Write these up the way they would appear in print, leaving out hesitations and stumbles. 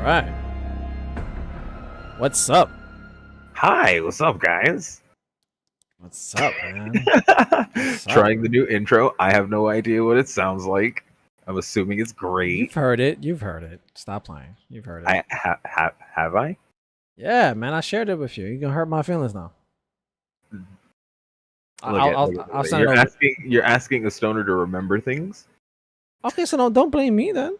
right. What's up? Hi, what's up, guys? What's up, man? What's up? Trying the new intro. I have no idea what it sounds like. I'm assuming it's You've great. heard it. You've heard it. Stop playing. You've heard it. Have I? Yeah, man. I shared it with you. You gonna hurt my feelings now. I'll send it over. You're asking a stoner to remember things. Okay, so don't blame me then.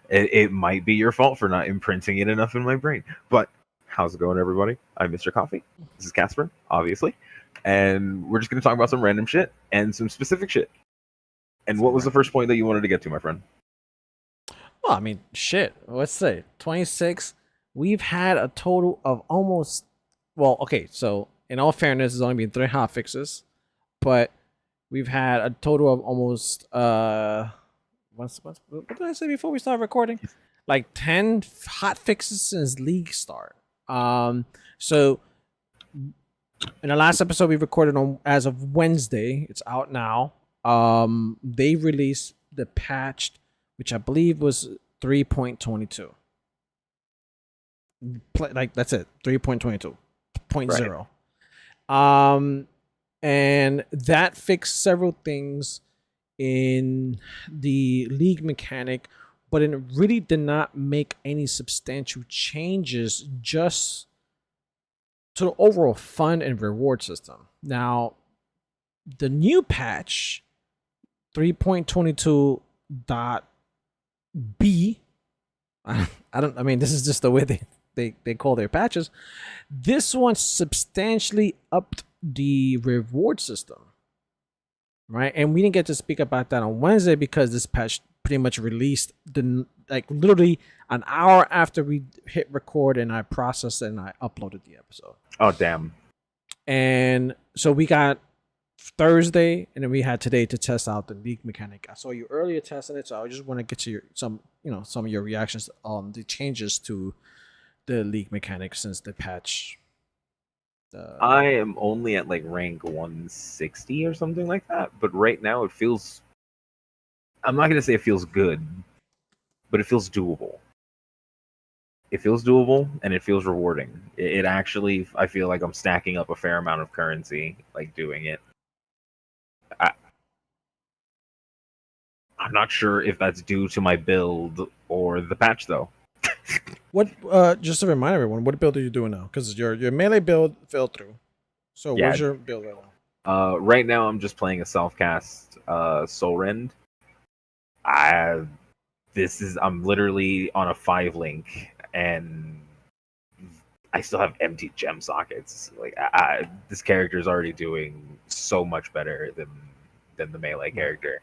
It might be your fault for not imprinting it enough in my brain. But how's it going, everybody? I'm Mr. Coffee. This is Casper, obviously, and we're just gonna talk about some random shit and some specific shit. And what was the first point that you wanted to get to, my friend? Well, I mean, shit. Let's say 26. We've had a total of almost. Well, okay. So in all fairness, there's only been 3 hot fixes, but we've had a total of almost what did I say before we started recording? Like 10 hot fixes since league start. So in the last episode we recorded on as of Wednesday, it's out now. They released the patched, which I believe was 3.22. Like that's it, 3.22.0. Right. And that fixed several things in the league mechanic, but it really did not make any substantial changes just to the overall fun and reward system. Now, the new patch 3.22.b, I mean, this is just the way they call their patches. This one substantially upped the reward system, right? And we didn't get to speak about that on Wednesday because this patch pretty much released literally an hour after we hit record, and I processed it and I uploaded the episode. Oh, damn. And so we got Thursday, and then we had today to test out the league mechanic. I saw you earlier testing it, so I just want to get to some of your reactions on the changes to the league mechanic since the patch. I am only at like rank 160 or something like that, but right now it feels. I'm not gonna say it feels good, but it feels doable. It feels doable and it feels rewarding. It actually, I feel like I'm stacking up a fair amount of currency, like doing it. I'm not sure if that's due to my build or the patch, though. What? Just to remind everyone, what build are you doing now? Because your melee build fell through. So yeah. What's your build right now? Right now, I'm just playing a self-cast Soul Rend. I'm literally on a 5-link, and I still have empty gem sockets. Like this character is already doing so much better than the melee character.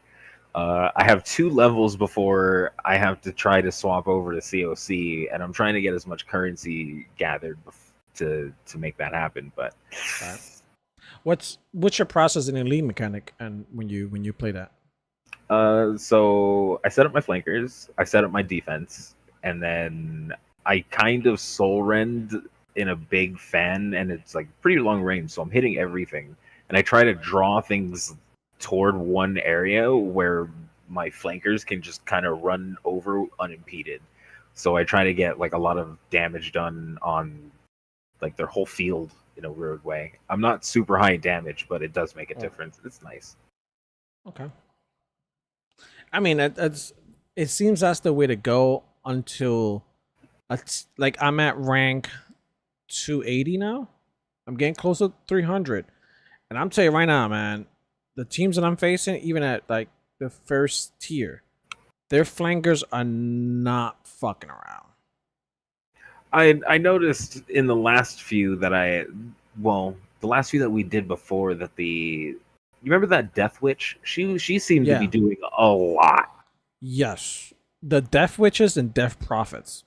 I have 2 levels before I have to try to swap over to COC, and I'm trying to get as much currency gathered to make that happen. But what's your process in the league mechanic, and when you play that? So I set up my flankers, I set up my defense, and then I kind of soul rend in a big fan, and it's like pretty long range, so I'm hitting everything, and I try to draw things toward one area where my flankers can just kind of run over unimpeded. So I try to get like a lot of damage done on like their whole field in a weird way. I'm not super high damage, but it does make a difference. It's nice. Okay. I mean, it seems that's the way to go until like I'm at rank 280 now. I'm getting close to 300. And I'm telling you right now, man, the teams that I'm facing, even at like the first tier, their flankers are not fucking around. I noticed in the last few that the last few that we did before that you remember that Death Witch? She seemed to be doing a lot. Yes. The Death Witches and Death Prophets.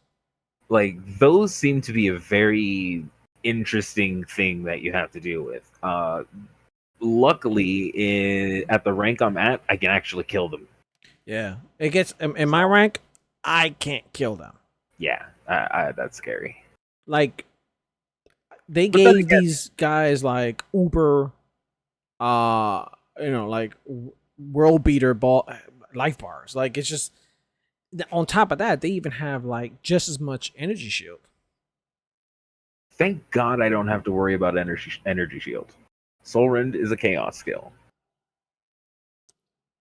Like those seem to be a very interesting thing that you have to deal with. Luckily, at the rank I'm at, I can actually kill them. Yeah, it gets in my rank, I can't kill them. Yeah, that's scary. Like they gave these guys like Uber, like world beater life bars. Like it's just On top of that, they even have like just as much energy shield. Thank God I don't have to worry about energy shield. Soul Rend is a chaos skill.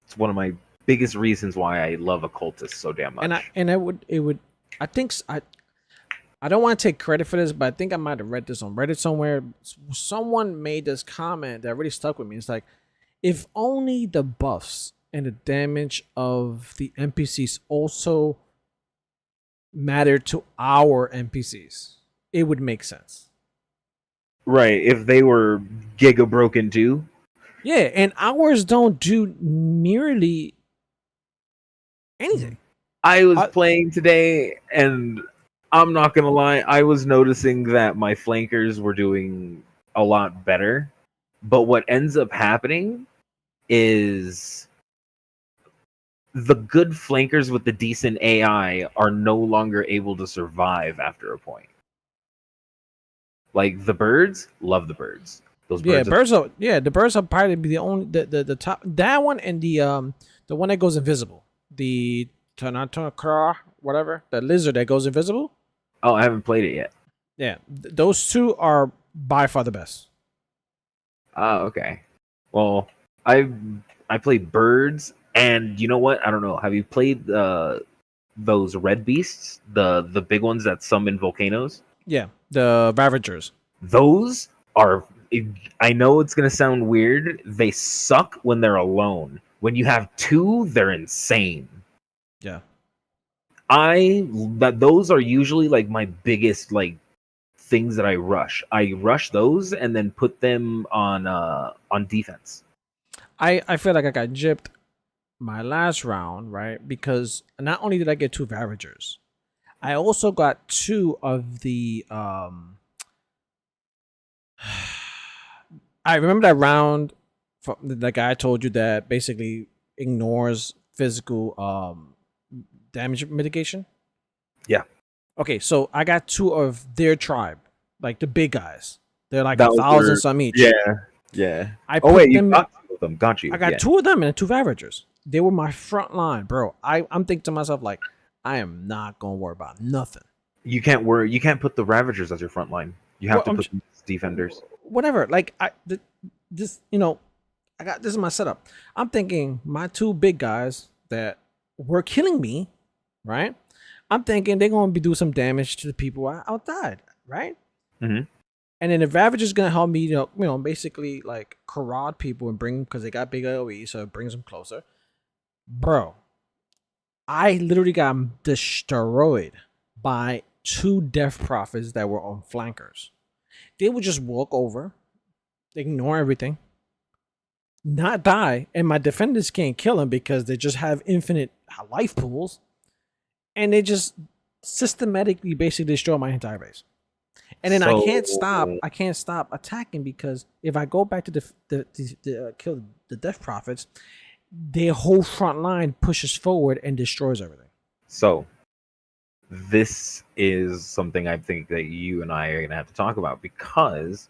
It's one of my biggest reasons why I love occultists so damn much. And it would I think I don't want to take credit for this, but I think I might have read this on Reddit somewhere. Someone made this comment that really stuck with me. It's like, if only the buffs and the damage of the NPCs also mattered to our NPCs, it would make sense. Right, if they were giga broken too. Yeah, and ours don't do nearly anything. I was playing today, and I'm not gonna lie, I was noticing that my flankers were doing a lot better. But what ends up happening is the good flankers with the decent AI are no longer able to survive after a point. Like the birds, love the birds. Those birds. The birds are probably the only the top, that one, and the one that goes invisible. The Tanatokra, whatever, the lizard that goes invisible. Oh, I haven't played it yet. Yeah, those two are by far the best. Oh, okay. Well, I played birds, and you know what? I don't know. Have you played those red beasts, the big ones that summon volcanoes? Yeah, the Ravagers. Those are. I know it's gonna sound weird. They suck when they're alone. When you have two, they're insane. Yeah. Those are usually like my biggest like things that I rush. I rush those and then put them on defense. I feel like I got gypped my last round, right? Because not only did I get two Ravagers, I also got two of the I remember that round from the guy I told you that basically ignores physical damage mitigation. Yeah. Okay, so I got two of their tribe, like the big guys. They're like 1,000 some each. Yeah. I oh wait, them, you got two of them, got you? I got two of them and two Ravagers. They were my front line, bro. I'm thinking to myself like, I am not gonna worry about nothing. You can't worry. You can't put the Ravagers as your front line. You have to put defenders. Whatever. Like this, I got this is my setup. I'm thinking my two big guys that were killing me, right? I'm thinking they're gonna be do some damage to the people outside, right? Mm-hmm. And then the Ravager's gonna help me, basically like corrode people and bring them because they got big AOE, so it brings them closer. Bro, I literally got destroyed by two Death Prophets that were on flankers. They would just walk over, ignore everything, not die, and my defenders can't kill them because they just have infinite life pools, and they just systematically basically destroy my entire base. And then I can't stop attacking because if I go back to kill the Death Prophets, their whole front line pushes forward and destroys everything. So this is something I think that you and I are gonna have to talk about because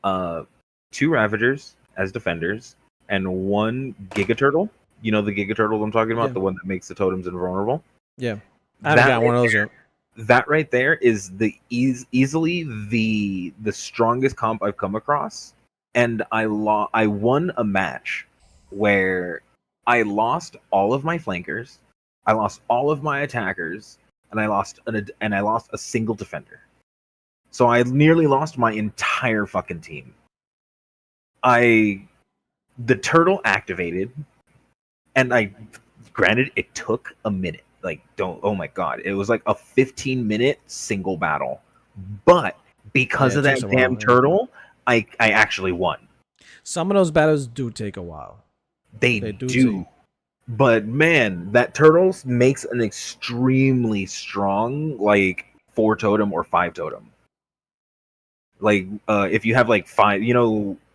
two Ravagers as defenders and one Giga Turtle. You know the Giga Turtle I'm talking about, the one that makes the totems invulnerable. Yeah, I haven't got one of those yet. That right there is easily the strongest comp I've come across, and I won a match where I lost all of my flankers, I lost all of my attackers, and I lost a single defender. So I nearly lost my entire fucking team. The turtle activated, and granted it took a minute. Oh my god, it was like a 15-minute single battle, but because of that damn turtle, I actually won. Some of those battles do take a while. They do. But man, that turtle makes an extremely strong 4 totem or 5 totem. If you have 5,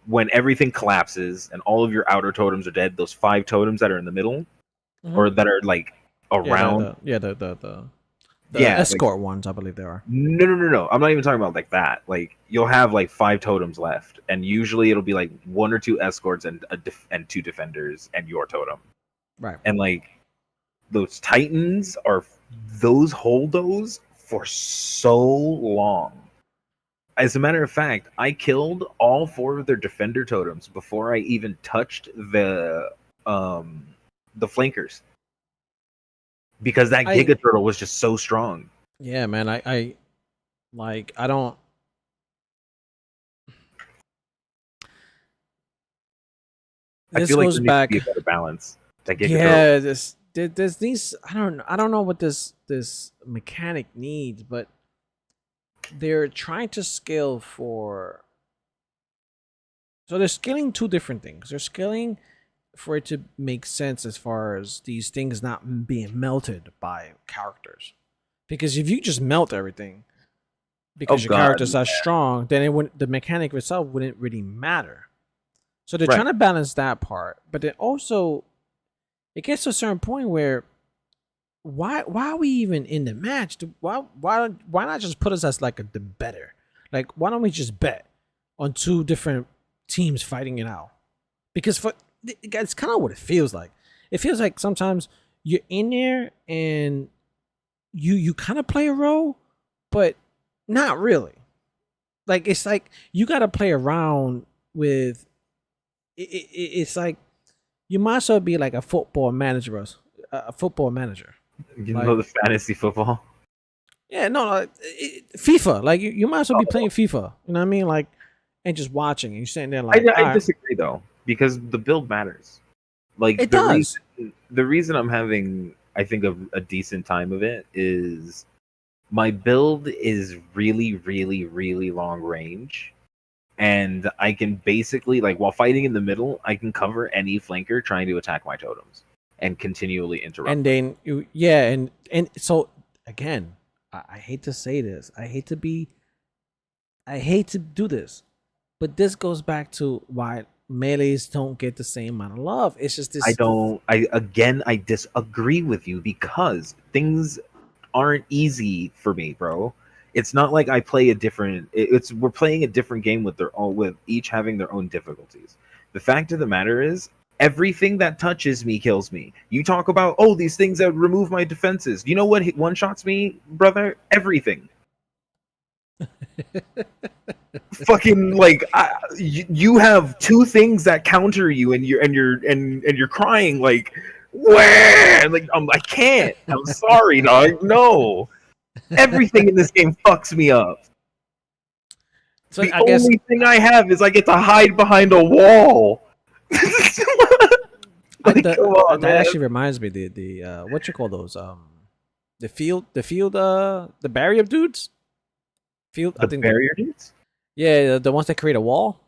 when everything collapses and all of your outer totems are dead, those 5 totems that are in the middle, or that are around, the escort ones, I believe there are. No. I'm not even talking about that. You'll have 5 totems left, and usually it'll be 1 or 2 escorts and 2 defenders and your totem. Right. And those Titans are those hold those for so long. As a matter of fact, I killed all 4 of their defender totems before I even touched the flankers because that I Giga Turtle was just so strong. yeah, man. I like I don't. I This feel like goes there needs to be a back. better balance. That Giga Turtle. Yeah, there's these. I don't know what this mechanic needs, but they're trying to scale for. So they're scaling two different things. They're scaling for it to make sense as far as these things not being melted by characters. Because if you just melt everything Oh because your God, characters are strong, then it wouldn't, the mechanic itself wouldn't really matter. So they're right. trying to balance that part, but then also it gets to a certain point where why are we even in the match? Why not just put us as like the better? Like why don't we just bet on two different teams fighting it out? Because it's kind of what it feels like. It feels like sometimes you're in there and you kind of play a role, but not really. Like it's like you got to play around with. It's like you might as well be like a football manager, a football manager. You Like know the fantasy football. yeah, no, FIFA. Like you might as well be Oh, playing FIFA. You know what I mean? Like and just watching. And you're sitting there I, like, all I right, disagree though because the build matters. Like it does. the reason I'm having I think a decent time of it is my build is really really really long range, and I can basically like while fighting in the middle, I can cover any flanker trying to attack my totems and continually interrupt And them. then yeah, and so again, I hate to say this. I hate to do this, but this goes back to why melees don't get the same amount of love. It's just I this. don't. I disagree with you because things aren't easy for me, bro. It's not like I play a different. It's we're playing a different game with their own, with each having their own difficulties. The fact of the matter is, everything that touches me kills me. You talk about these things that remove my defenses. You know what one shots me, brother? Everything. Fucking like you have 2 things that counter you, and you're crying like, where? Like I can't. I'm sorry, dog. No. Everything in this game fucks me up. So The I guess only thing I have is I get to hide behind a wall. Like, come on, that man. actually reminds me the what you call those the barrier dudes field. I The think barrier dudes? yeah the ones that create a wall.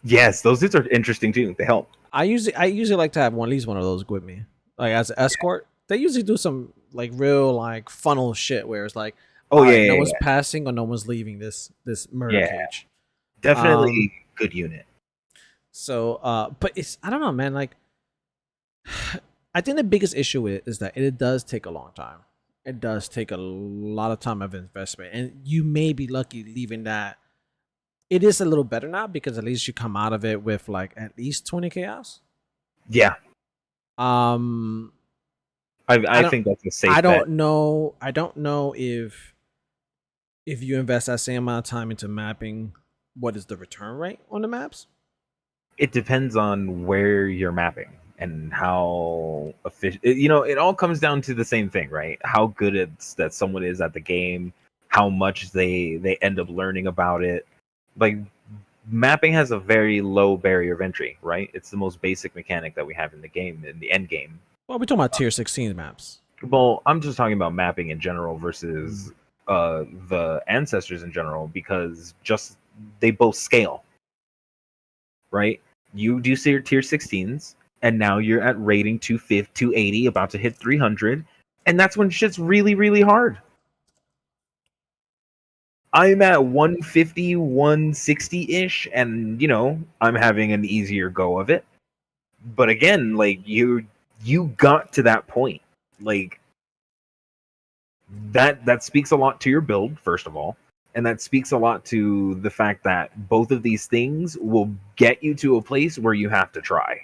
Yes, those dudes are interesting too. They help. I usually like to have at least one of those with me, like as an escort. They usually do some like real like funnel shit where it's like, Oh all yeah, right, no yeah, one's yeah. passing or no one's leaving this murder Yeah, cage. definitely good unit. So but it's I don't know, man. Like I think the biggest issue with it is that it does take a long time. It does take a lot of time of investment, and you may be lucky leaving that. It is a little better now because at least you come out of it with like at least 20 chaos. Yeah, Um, I I don't, think that's a safe bet. I don't know if you invest that same amount of time into mapping, what is the return rate on the maps? It depends on where you're mapping and how efficient. It all comes down to the same thing, right? How good it's that someone is at the game, how much they end up learning about it. Like mapping has a very low barrier of entry, right? It's the most basic mechanic that we have in the game, in the end game. Well, we're talking about tier 16 maps. Well, I'm just talking about mapping in general Mm. versus the ancestors in general because just they both scale, right? You do tier 16s, and now you're at rating 250, 280, about to hit 300, and that's when shit's really, really hard. I'm at 150, 160 ish, and I'm having an easier go of it. But again, like you got to that point, like that speaks a lot to your build, first of all, and that speaks a lot to the fact that both of these things will get you to a place where you have to try.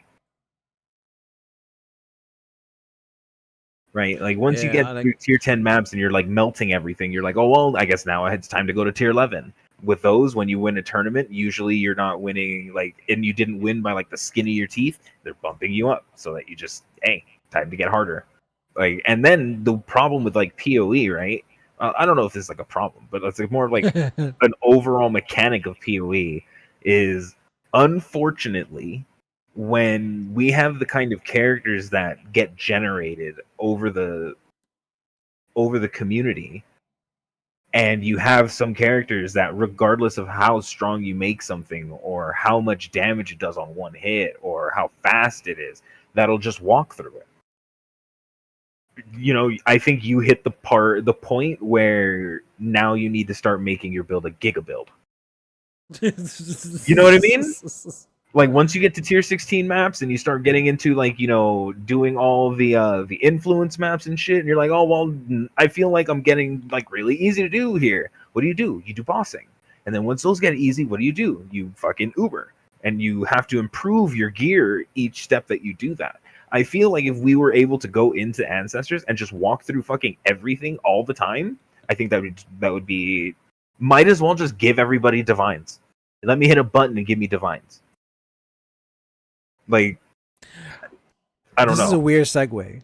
right? Like once you Yeah, get I like. through tier 10 maps and you're like melting everything, you're like, oh well, I guess now it's time to go to tier 11. With those, when you win a tournament, usually you're not winning like, and you didn't win by like the skin of your teeth. They're bumping you up so that you just, hey, time to get harder. Like, and then the problem with like POE, right? I don't know if this is like a problem, but it's like more of like an overall mechanic of POE is, unfortunately, when we have the kind of characters that get generated over the community, and you have some characters that, regardless of how strong you make something or how much damage it does on one hit or how fast it is, that'll just walk through it. You know, I think you hit the point where now you need to start making your build a giga build. You know what I mean? Like once you get to tier 16 maps and you start getting into like, you know, doing all the influence maps and shit, and you're like, oh well, I feel like I'm getting like really easy to do here. What do? You do bossing. And then once those get easy, what do? You fucking Uber. And you have to improve your gear each step that you do that. I feel like if we were able to go into Ancestors and just walk through fucking everything all the time, I think that would be, might as well just give everybody divines. Let me hit a button and give me divines. Like, I don't know. This is a weird segue.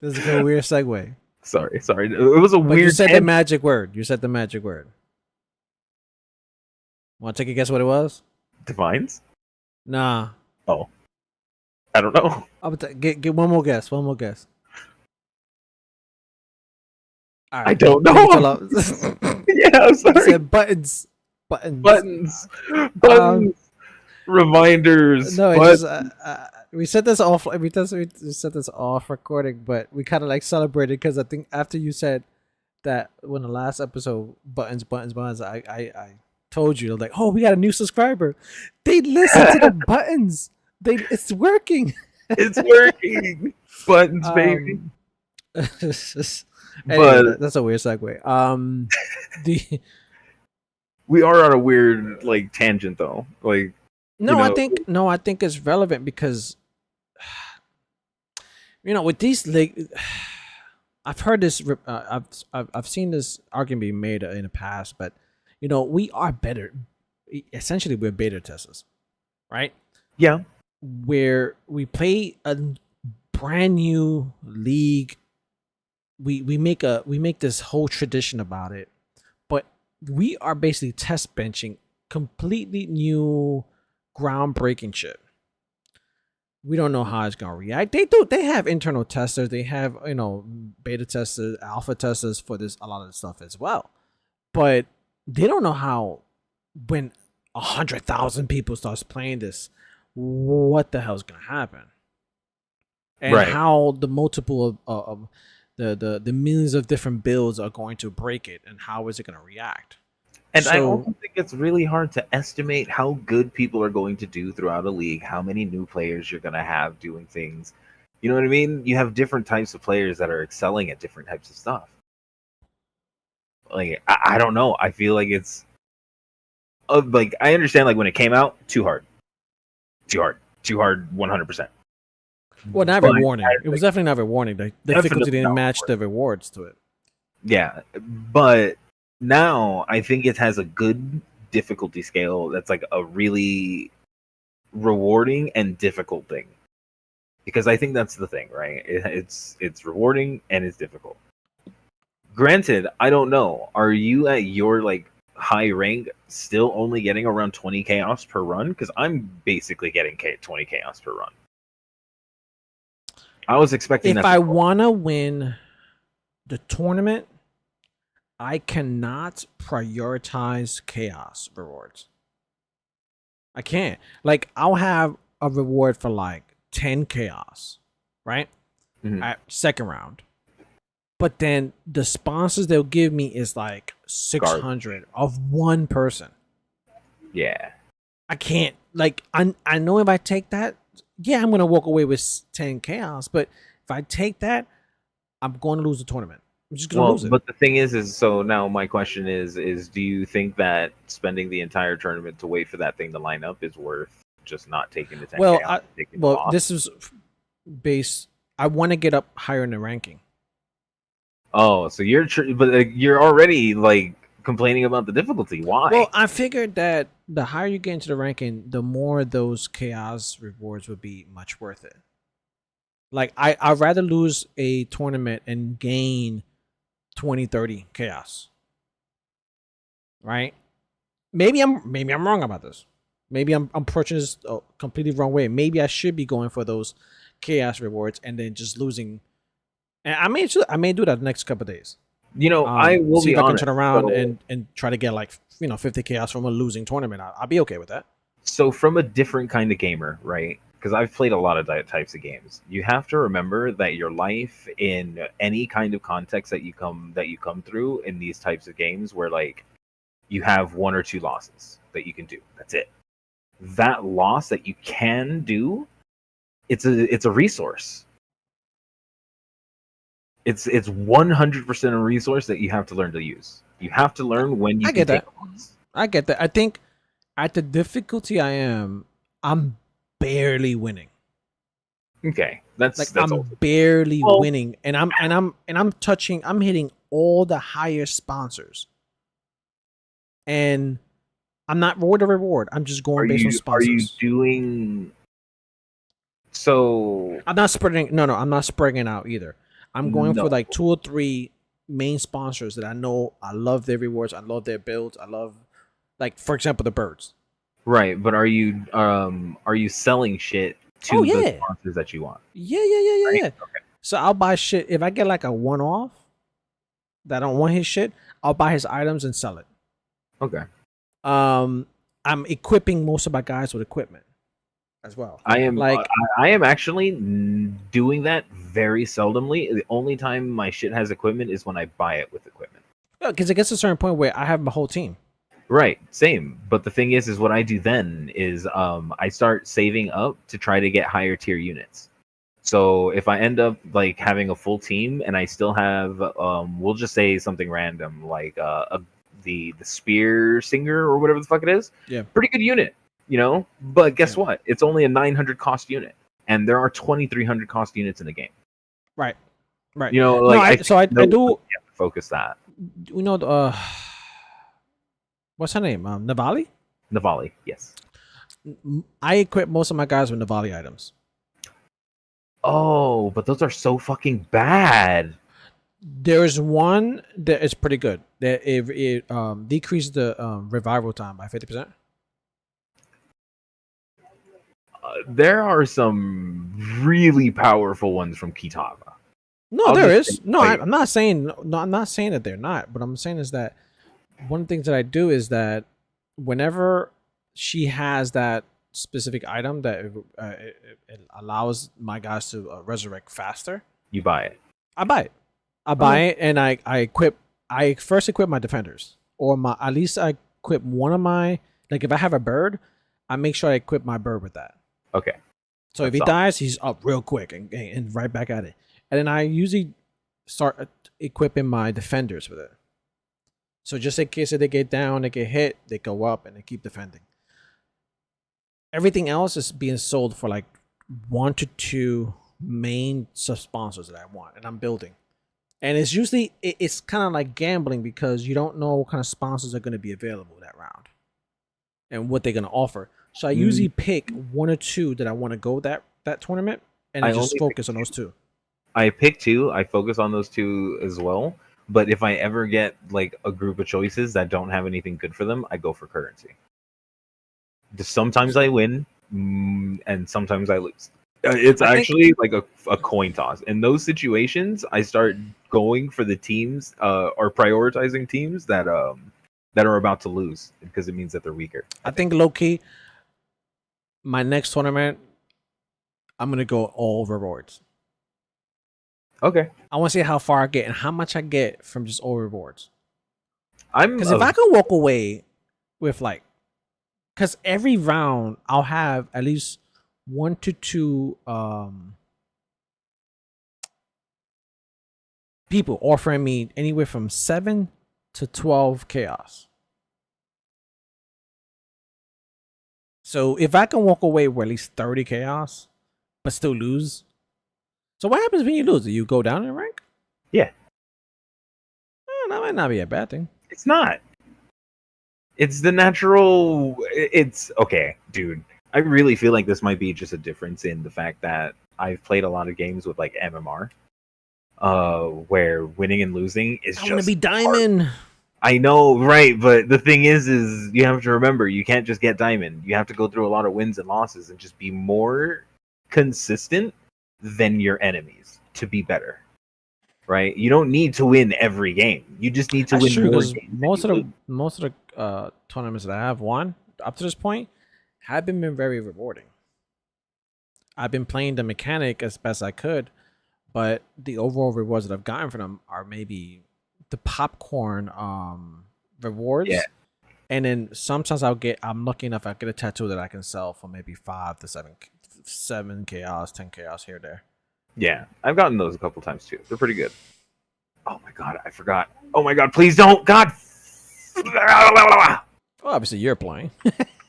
This is a weird segue. Sorry. It was a weird. You said the magic word. You said the magic word. Want to take a guess what it was? Divines? Nah. Oh, I don't know. Get one more guess. One more guess. All right. I don't know. Yeah, I'm sorry. You said buttons. Buttons. Reminders. No, it just we said this off. We said this off recording, but we kind of like celebrated because I think after you said that when the last episode buttons, I told you like, oh, we got a new subscriber. They listen to the buttons. It's working. It's working. Buttons, baby. Anyway, that's a weird segue. We are on a weird like tangent though. Like, no, I think it's relevant because with these like I've heard this. I've seen this argument being made in the past, but we are better. Essentially, we're beta testers, right? Yeah. Where we play a brand new league, we make this whole tradition about it, but we are basically test benching completely new, groundbreaking shit. We don't know how it's gonna react. They have internal testers. They have beta testers, alpha testers for this, a lot of the stuff as well. But they don't know how, when 100,000 people starts playing this, what the hell's gonna happen, and how the multiple of the millions of different builds are going to break it, and how is it gonna react. And I also think it's really hard to estimate how good people are going to do throughout a league, how many new players you're going to have doing things. You know what I mean? You have different types of players that are excelling at different types of stuff. Like, I don't know. I feel like it's... like, I understand, like, when it came out, too hard, 100%. Well, not every warning. It was definitely not every warning. The difficulty didn't match the rewards to it. Yeah, but... now I think it has a good difficulty scale that's like a really rewarding and difficult thing, because I think that's the thing, right? It's rewarding and it's difficult. Granted, I don't know, are you at your like high rank still only getting around 20 chaos per run? Because I'm basically getting 20 chaos per run. I was expecting if I want to win the tournament, I cannot prioritize chaos rewards. I can't. Like, I'll have a reward for like 10 chaos, right? At second round. But then the sponsors they'll give me is like 600 of one person. Yeah. I can't. Like, I know if I take that, yeah, I'm going to walk away with 10 chaos. But if I take that, I'm going to lose the tournament. I'm just gonna lose it. But the thing is so now my question is do you think that spending the entire tournament to wait for that thing to line up is worth just not taking the 10K? Well, this is based I want to get up higher in the ranking. Oh, so you're already like complaining about the difficulty. Well, Why? I figured that the higher you get into the ranking, the more those chaos rewards would be much worth it. Like I'd rather lose a tournament and gain 20, 30 chaos. Right? Maybe I'm wrong about this. Maybe I'm approaching this completely wrong way. Maybe I should be going for those chaos rewards and then just losing. And I may do that the next couple of days. I will See be if I can honest. turn around and try to get like 50 chaos from a losing tournament. I'll be okay with that. So from a different kind of gamer, right? Because I've played a lot of types of games. You have to remember that your life in any kind of context that you come through in these types of games, where like you have one or two losses that you can do. That's it. That loss that you can do, it's a resource. It's 100% a resource that you have to learn to use. You have to learn when you I can get take that. a loss. I get that. I think at the difficulty I'm barely winning. Okay, Like that's I'm all. barely Well, winning, and I'm hitting all the higher sponsors, and I'm not reward to reward. I'm just are going based on you sponsors. doing so? I'm not spreading. No, I'm not spreading out either. I'm going for No, like two or three main sponsors that I know. I love their rewards. I love their builds. I love, like for example, the birds. right, but are you selling shit Oh to the yeah, sponsors that you want? Right? yeah. So I'll buy shit if I get like a one off that I don't want his shit. I'll buy his items and sell it. Okay. Um, I'm equipping most of my guys with equipment as well. I am Like, I am actually doing that very seldomly. The only time my shit has equipment is when I buy it with equipment. because it gets to a certain point where I have my whole team. Right, same. But the thing is what I do then is I start saving up to try to get higher tier units. So if I end up like having a full team and I still have we'll just say something random like the spear singer or whatever the fuck it is, Yeah, pretty good unit, you know. But guess yeah, what? It's only a 900 cost unit, and there are 2,300 cost units in the game. right, right. You know, No, like I I think so I those do. you have to focus that. You know, what's her name? Navali. Navali, yes. I equip most of my guys with Navali items. Oh, but those are so fucking bad. There's one that is pretty good. That it decreases the revival time by 50%. There are some really powerful ones from Kitava. No, I'll there just say, is. No, like, I'm not saying. No, I'm not saying that they're not. But I'm saying is that one of the things that I do is that whenever she has that specific item that it allows my guys to resurrect faster, you buy it. I buy it. I buy Okay. it and I equip. I first equip my defenders, or my at least I equip one of my, like if I have a bird, I make sure I equip my bird with that. Okay. So if That's he all. dies, he's up real quick and right back at it. And then I usually start equipping my defenders with it. So just in case if they get down, they get hit, they go up and they keep defending. Everything else is being sold for like one to two main sub sponsors that I want, and I'm building. And it's usually it's kind of like gambling because you don't know what kind of sponsors are going to be available that round and what they're going to offer. So I Mm, usually pick one or two that I want to go that tournament, and I I just only pick focus on those two. two. I pick two. I focus on those two as well. But if I ever get like a group of choices that don't have anything good for them, I go for currency. Just sometimes I win, and sometimes I lose. It's I think actually like a coin toss. In those situations, I start going for the teams or prioritizing teams that are about to lose because it means that they're weaker. I I think. think low key, my next tournament, I'm gonna go all rewards. Okay, I want to see how far I get and how much I get from just all rewards. I'm Because if I can walk away with like, because every round I'll have at least one to two people offering me anywhere from 7 to 12 chaos. So if I can walk away with at least 30 chaos, but still lose, So what happens when you lose? Do you go down in rank? Yeah, That might not be a bad thing. it's not. It's the natural. It's okay, dude. I really feel like this might be just a difference in the fact that I've played a lot of games with like MMR, where winning and losing is I want to just be hard. diamond. I know, right? But the thing is you have to remember you can't just get diamond. You have to go through a lot of wins and losses and just be more consistent than your enemies to be better. Right? You don't need to win every game. You just need to That's win true more because games than most you of lose. the tournaments that I have won up to this point have been very rewarding. I've been playing the mechanic as best I could, but the overall rewards that I've gotten from them are maybe the popcorn Yeah, rewards. And then sometimes I'm lucky enough I get a tattoo that I can sell for maybe 5 to 7 chaos, 10 chaos here or there. yeah. I've gotten those a couple times too. They're pretty good. Oh my god, I forgot. Oh my god, please don't. God. Well, obviously you're playing.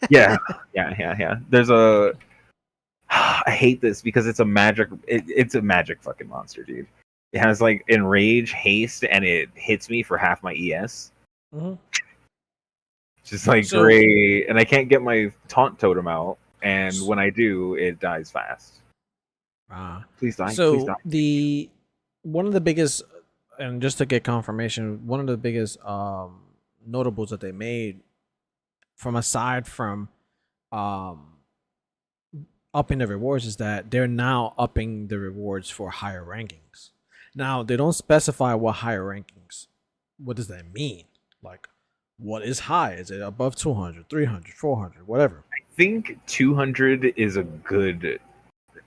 Yeah, yeah. There's a. I hate this because it's a magic. It's a magic fucking monster, dude. It has like enrage, haste, and it hits me for half my ES. Mhm. Just like So great, and I can't get my taunt totem out. And when I do, it dies fast. uh, Please die, please die. so the one of the biggest, and just to get confirmation, one of the biggest notables that they made from aside from um upping the rewards is that they're now upping the rewards for higher rankings. Now they don't specify what higher rankings. What does that mean? Like, what is high? Is it above 200, 300, 400, whatever? I think 200 is a good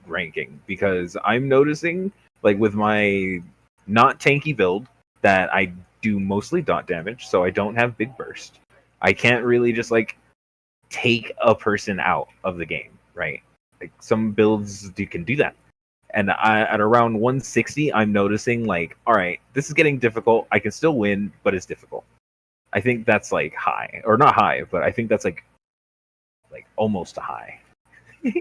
ranking because I'm noticing, like with my not tanky build, that I do mostly dot damage, so I don't have big burst. I can't really just like take a person out of the game, right? Like some builds you can do that. And at around 160, I'm noticing like, all right, this is getting difficult. I can still win, but it's difficult. I think that's like high, or not high, but I think that's like almost a high. Got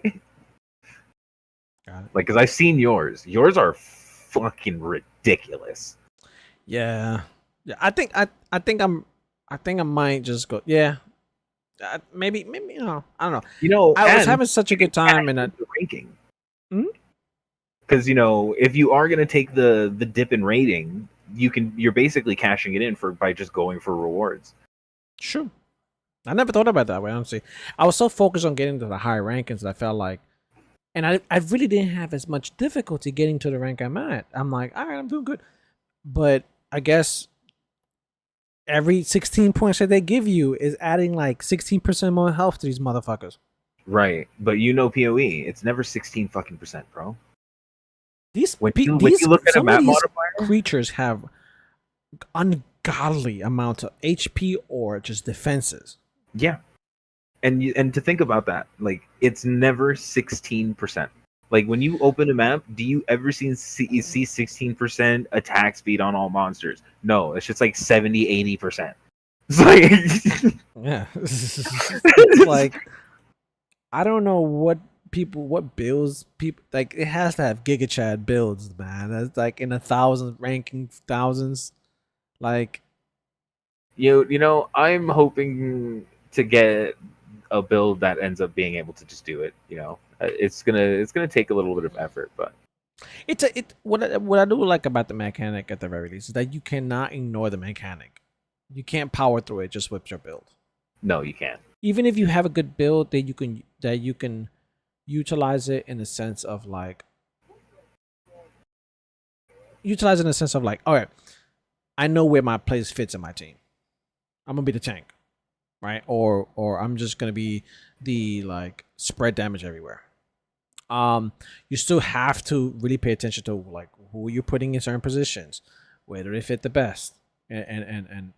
it. Like, because I've seen yours. Yours are fucking ridiculous. Yeah, yeah. I think I might just go. Yeah, maybe you know. I don't know. You know, I was and having such a you can good time, cash and in the ranking. Hmm? Because you know, if you are gonna take the dip in rating, you're basically cashing it in for by just going for rewards. True. I never thought about it that way. Honestly, I was so focused on getting to the higher rankings that I felt like, and I really didn't have as much difficulty getting to the rank I'm at. I'm like, all right, I'm doing good, but I guess every 16 points that they give you is adding like 16% more health to these motherfuckers. Right. But you know POE, it's never 16 fucking percent, bro. When you These look at a some of map these modifier, creatures have ungodly amounts of HP or just defenses. yeah. And to think about that, like it's never 16%. Like when you open a map, do you ever see 16% attack speed on all monsters? No, it's just like 70-80%. It's like Yeah, it's like I don't know what builds people like. It has to have Giga Chad builds, man. That's like in a thousand ranking thousands. Like, you know, I'm hoping to get a build that ends up being able to just do it. You know, it's gonna take a little bit of effort, but what I do like about the mechanic at the very least is that you cannot ignore the mechanic. You can't power through it just with your build. no, you can't. Even if you have a good build, that you can utilize it in the sense of like all right, I know where my place fits in my team. I'm gonna be the tank, right? Or I'm just gonna be the like spread damage everywhere. You still have to really pay attention to like who you're putting in certain positions, whether they fit the best, and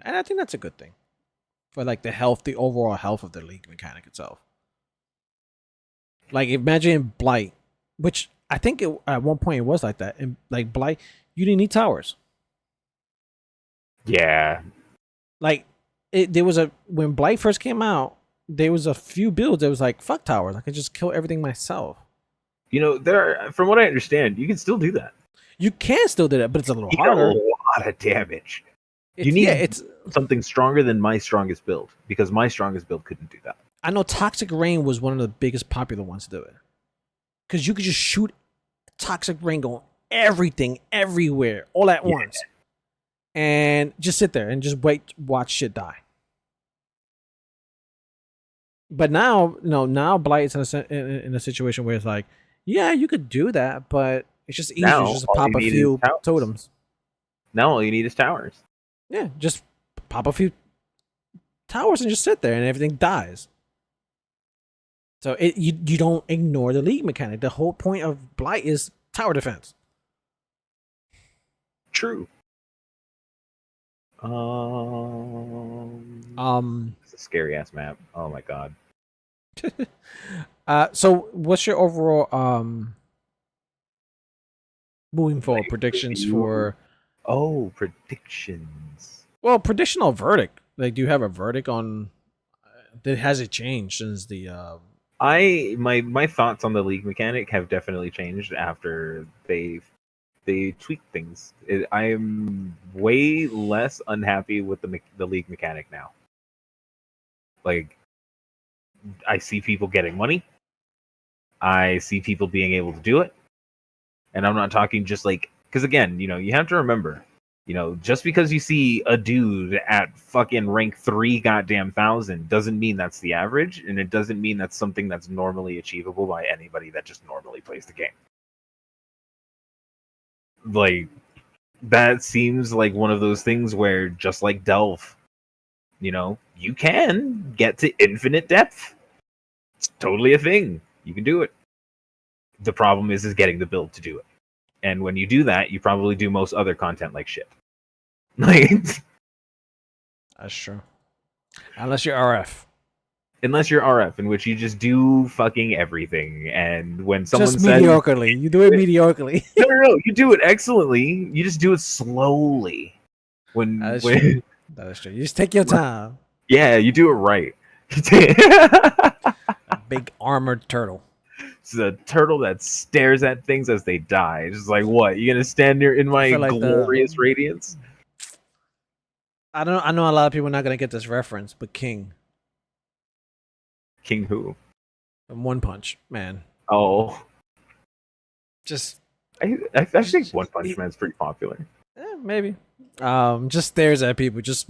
I think that's a good thing for like the overall health of the league mechanic itself. Like imagine Blight, which I think at one point it was like that. And like Blight, you didn't need towers. Yeah, Like there was when Blight first came out, there was a few builds that was like fuck towers. I could just kill everything myself. From what I understand, you can still do that. You can still do that, but it's a little You get a harder. lot of damage. You It's yeah, need it's. something stronger than my strongest build, because my strongest build couldn't do that. I know Toxic Rain was one of the biggest popular ones to do it, because you could just shoot Toxic Rain on everything, everywhere, all at once, and just sit there and just watch shit die. But now, now Blight's in a situation where it's like, yeah, you could do that, but it's just easier Now, just to all pop you a need few is towers. totems. Now all you need is towers. Yeah, just pop a few towers and just sit there, and everything dies. So you don't ignore the league mechanic. The whole point of Blight is tower defense. True. It's a scary ass map. Oh my god. So what's your overall moving forward predictions for? Oh, predictions. Well, prediction or verdict. Like, do you have a verdict on? Has it changed since the? My thoughts on the league mechanic have definitely changed after they tweaked things. I am way less unhappy with the league mechanic now. Like, I see people getting money. I see people being able to do it. And I'm not talking just like, because again, you have to remember, just because you see a dude at fucking rank 3 goddamn thousand doesn't mean that's the average, and it doesn't mean that's something that's normally achievable by anybody that just normally plays the game. Like, that seems like one of those things where, just like Delve, you can get to infinite depth. It's totally a thing. You can do it. The problem is getting the build to do it. And when you do that, you probably do most other content like shit. Like, that's true. Unless you're RF. Unless you're RF, in which you just do fucking everything. And when someone just says, mediocrely, you do it mediocrely. no, you do it excellently. You just do it slowly. That is true. You just take your time. Yeah, you do it right. A big armored turtle. It's a turtle that stares at things as they die. It's just like, what? You gonna stand there in my like glorious radiance? I know a lot of people are not gonna get this reference, but King who? From One Punch Man. Oh, I think One Punch Man's pretty popular. Maybe. Just stares at people. Just.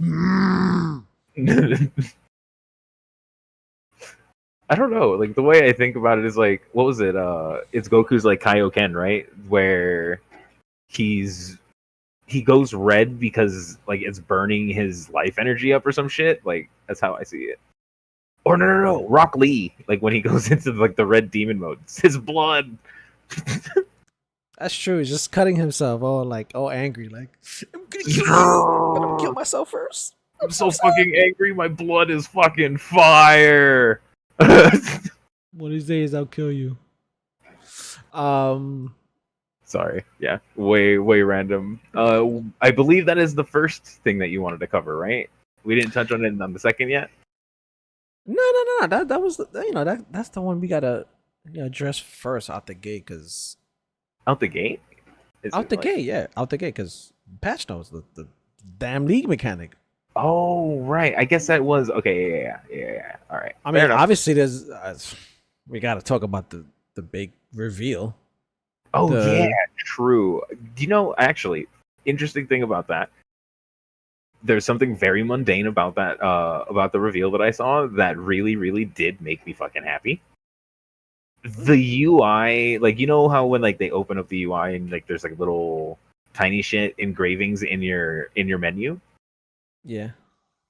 I don't know. Like, the way I think about it is like, what was it? It's Goku's like Kaioken, right? Where he goes red because like it's burning his life energy up or some shit. Like, that's how I see it. Or no, Rock Lee. Like, when he goes into like the red demon mode, it's his blood. That's true. He's just cutting himself, all angry. Like, I'm gonna kill you, but I'm gonna kill myself first. I'm so fucking angry. My blood is fucking fire. One of these days, I'll kill you. Sorry. Yeah. Way random. I believe that is the first thing that you wanted to cover, right? We didn't touch on it on the second yet. No. That was that's the one we gotta address first out the gate, because out the gate. Out the gate, because patch notes the damn league mechanic. Oh right, I guess that was okay. Yeah. All right. I mean, obviously, there's we got to talk about the big reveal. Oh yeah, true. Do actually, interesting thing about that? There's something very mundane about that, about the reveal that I saw that really, really did make me fucking happy. The UI, like, how when like they open up the UI and like there's like little tiny shit engravings in your menu. Yeah.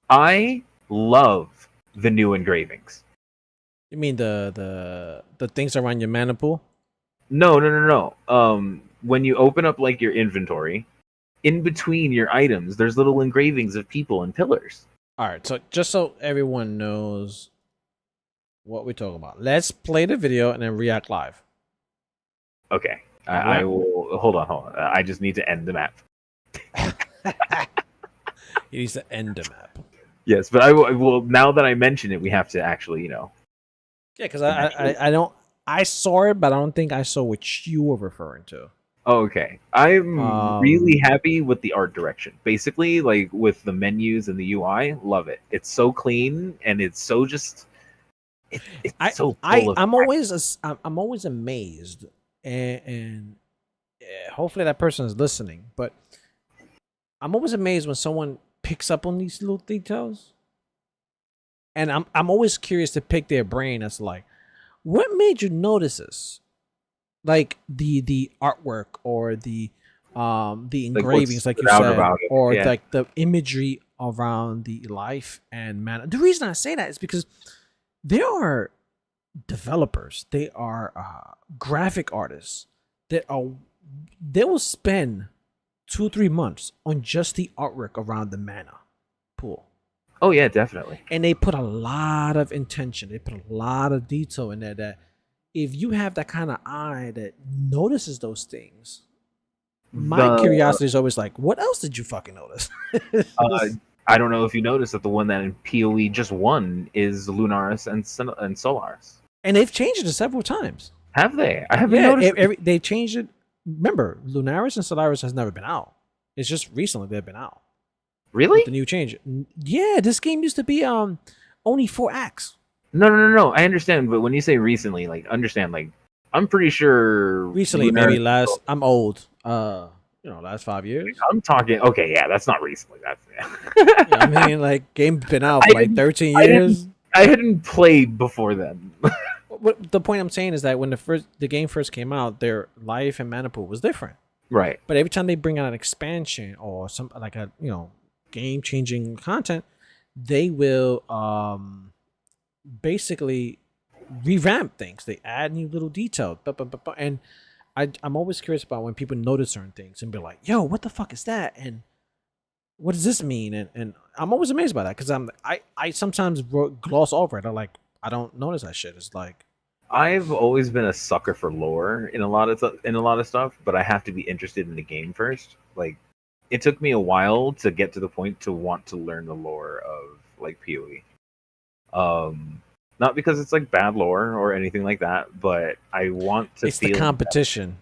I love the new engravings. You mean the things around your mana pool? No. When you open up like your inventory, in between your items, there's little engravings of people and pillars. All right, so just so everyone knows what we talk about, let's play the video and then react live. Okay. I will hold on. I just need to end the map. He needs to end the map. Yes, but I will. Now that I mention it, we have to actually, Yeah, because I don't. I saw it, but I don't think I saw what you were referring to. Okay. I'm really Um, happy with the art direction. Basically, like with the menus and the UI, love it. It's so clean and it's so just it's I so I full of I'm always I'm always amazed, and hopefully that person is listening. But I'm always amazed when someone picks up on these little details, and I'm always curious to pick their brain as like, what made you notice this? Like the artwork or the like what engravings, like stood you out said, about it. or Yeah. like the imagery around the life and man. The reason I say that is because there are developers, they are graphic artists that are they will spend 2 3 months on just the artwork around the mana pool, Oh yeah, definitely. and they put a lot of intention, they put a lot of detail in there that if you have that kind of eye that notices those things, my The curiosity is always like, what else did you fucking notice? uh I don't know if you noticed that the one that in POE just won is Lunaris and Solaris. And they've changed it several times. Have they? I haven't Yeah, noticed. they changed it. Remember, Lunaris and Solaris has never been out. It's just recently they've been out with the Really? new change. Yeah, this game used to be only 4 acts. No. I understand, but when you say recently, like understand, like I'm pretty sure Recently, maybe Lunaris. last. I'm old. Last 5 years. I'm talking. Okay, yeah, that's not recently. That's Yeah, I yeah. mean, like game's been out I for like didn't. 13 I didn't. years. I hadn't played before then. What the point I'm saying is that when the game first came out, their life and mana pool was different. Right. But every time they bring out an expansion or some like a game changing content, they will basically revamp things. They add new little details, and I'm always curious about when people notice certain things and be like, "Yo, what the fuck is that?" and what does this mean? And I'm always amazed by that because I sometimes gloss over it. I don't notice that shit. It's like, I've always been a sucker for lore in a lot of stuff, but I have to be interested in the game first. Like, it took me a while to get to the point to want to learn the lore of like PoE. Not because it's like bad lore or anything like that, but I want to it's the feel. competition.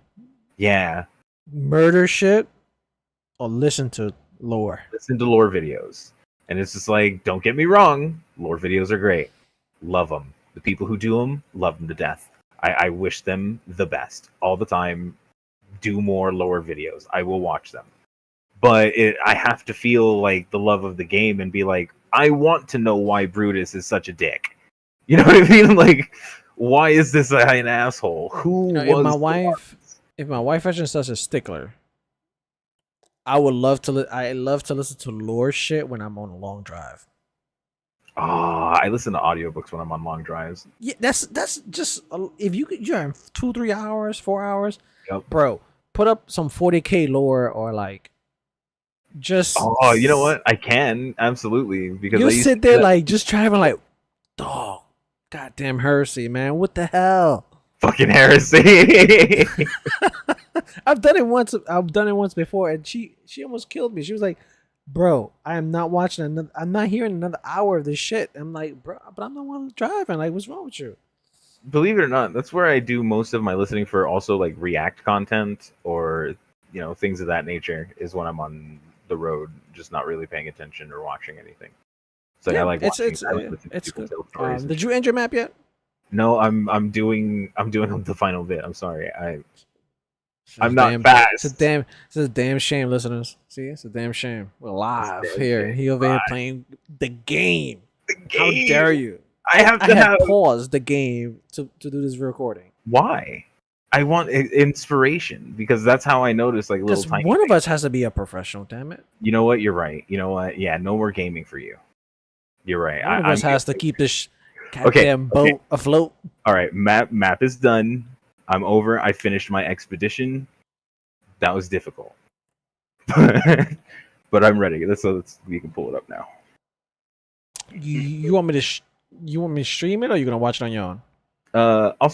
Yeah, Murder shit or listen to lore. listen to lore videos, and it's just like, don't get me wrong, lore videos are great, love them. The people who do them, love them to death. I wish them the best all the time. Do more lore videos. I will watch them, but I have to feel like the love of the game and be like, I want to know why Brutus is such a dick. You know what I mean? Like, why is this an asshole? Who You know, was if my wife wasn't such a stickler, I would love to. I love to listen to lore shit when I'm on a long drive. I listen to audiobooks when I'm on long drives. Yeah, that's just if you're in 2 3 hours, 4 hours, Yep. bro. Put up some 40K lore or like just. Oh, you know what? I can absolutely because I You used to sit do there that. like just driving like, dog, goddamn heresy, man. What the hell? Fucking heresy. I've done it once. I've done it once before, and she almost killed me. She was like, "Bro, I am not watching another. I'm not hearing another hour of this shit." I'm like, "Bro, but I'm the one driving. Like, what's wrong with you?" Believe it or not, that's where I do most of my listening for also like React content or things of that nature is when I'm on the road, just not really paying attention or watching anything. So I Yeah, like watching. I like listening to it's people good. tell stories. And Did shit. you end your map yet? No, I'm doing the final bit. I'm sorry. I'm not It's a fast. damn shame, listeners. See, it's a damn shame. We're It's live damn here, shame. and he over here playing the game. The How game. dare you? I have I to had have. paused the game to do this recording. Why? I want inspiration because that's how I notice like little Because tiny one of things. us has to be a professional, damn it. You know what? You're right. You know what? Yeah, no more gaming for you. You're right. One of I'm us has to keep this okay. goddamn boat afloat. All right. Map is done. I'm over. I finished my expedition. That was difficult, but I'm ready. We can pull it up now. You want me to you want me to stream it, or you gonna watch it on your own?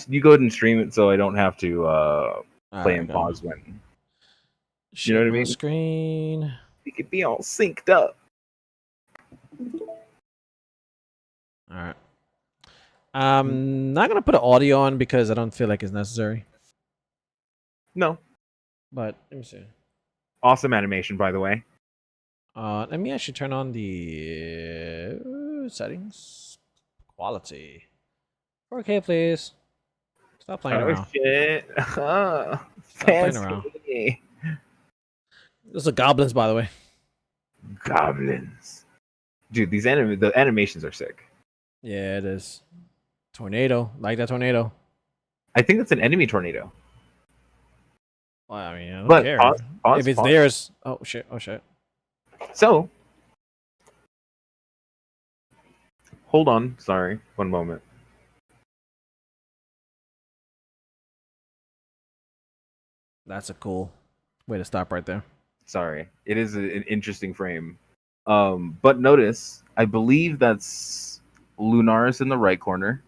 You go ahead and stream it so I don't have to All play right, and go. pause when you know Share what I my mean. screen. It could be all synced up. All right. I'm not gonna put an audio on because I don't feel like it's necessary. No. But let me see. Awesome animation, by the way. Let me actually turn on the settings. Quality. 4K, please. Stop playing Oh around. shit! Stop playing around. Fancy Those are goblins, by the way. goblins, dude. The animations are sick. Yeah, it is. Tornado. Like that tornado. I think it's an enemy tornado. Well, I mean, I don't But care. If it's pause. theirs. Oh, shit. Oh, shit. So, hold on. Sorry, one moment. That's a cool way to stop right there. Sorry, it is an interesting frame. But notice, I believe that's Lunaris in the right corner,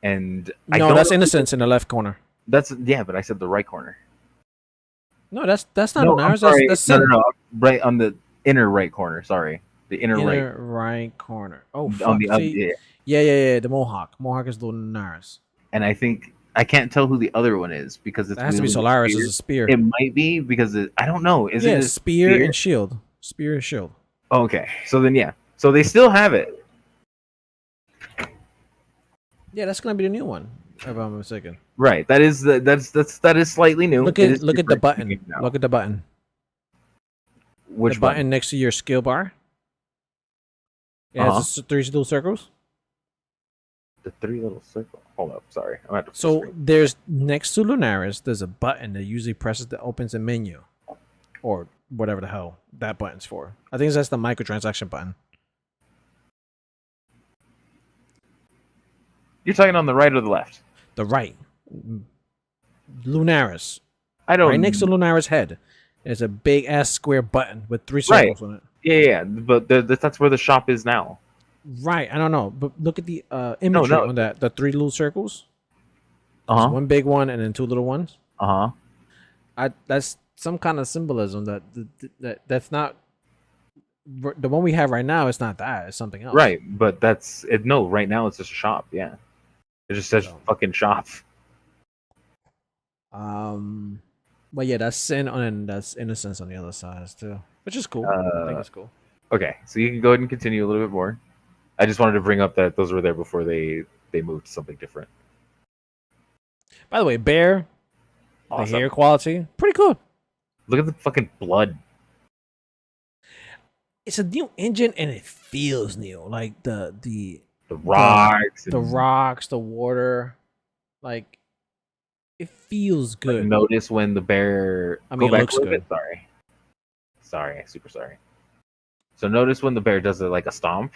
and I No, don't that's know. Innocence in the left corner. That's yeah, but I said the right corner. No, that's not No, I'm Lunaris. That's sorry. that's No, no, Sin. no. Right on the inner right corner. Sorry, the inner right Inner right corner. Oh on fuck. the other. See, Yeah. yeah. The Mohawk. Mohawk is Lunaris. And I think I can't tell who the other one is because it's That has to be wielding a Solaris as spear. a spear. It might be because I don't know. Is it Yeah, a spear spear? and shield. Spear and shield. Oh, okay, so then yeah, so they still have it. Yeah, that's gonna be the new one. If I'm not mistaken. Right. That is slightly new. Look It at is look at the different button. now. Look at the button. The Which button button? next to your skill bar. It Uh huh. has the three little circles. The three little circle. Hold up. Sorry, I'm at the full So screen. there's next to Lunaris, there's a button that usually presses that opens a menu, or whatever the hell that button's for. I think that's the microtransaction button. You're talking on the right or the left? The right, Lunaris, I don't. right next to Lunaris' head, there's a big ass square button with three Right. circles on it. Yeah. But that's where the shop is now. Right, I don't know, but look at the No. imagery No. on that. The three little circles. Uh There's huh. one big one and then two little ones. Uh huh. That's some kind of symbolism that's not the one we have right now. It's not that. It's something else. Right. But that's it. No. Right now it's just a shop. Yeah. It just says So, fucking shop. but yeah, that's sin and that's innocence on the other side too, which is cool. I think it's cool. Okay. So you can go ahead and continue a little bit more. I just wanted to bring up that those were there before they moved to something different. By the way, bear, the Awesome. hair quality, pretty cool. Look at the fucking blood. It's a new engine and it feels new. Like the Rocks. the rocks, the water, like it feels Like, good. notice when the bear. I mean, go it back looks a little good. bit. Sorry, super sorry. So notice when the bear does it like a stomp,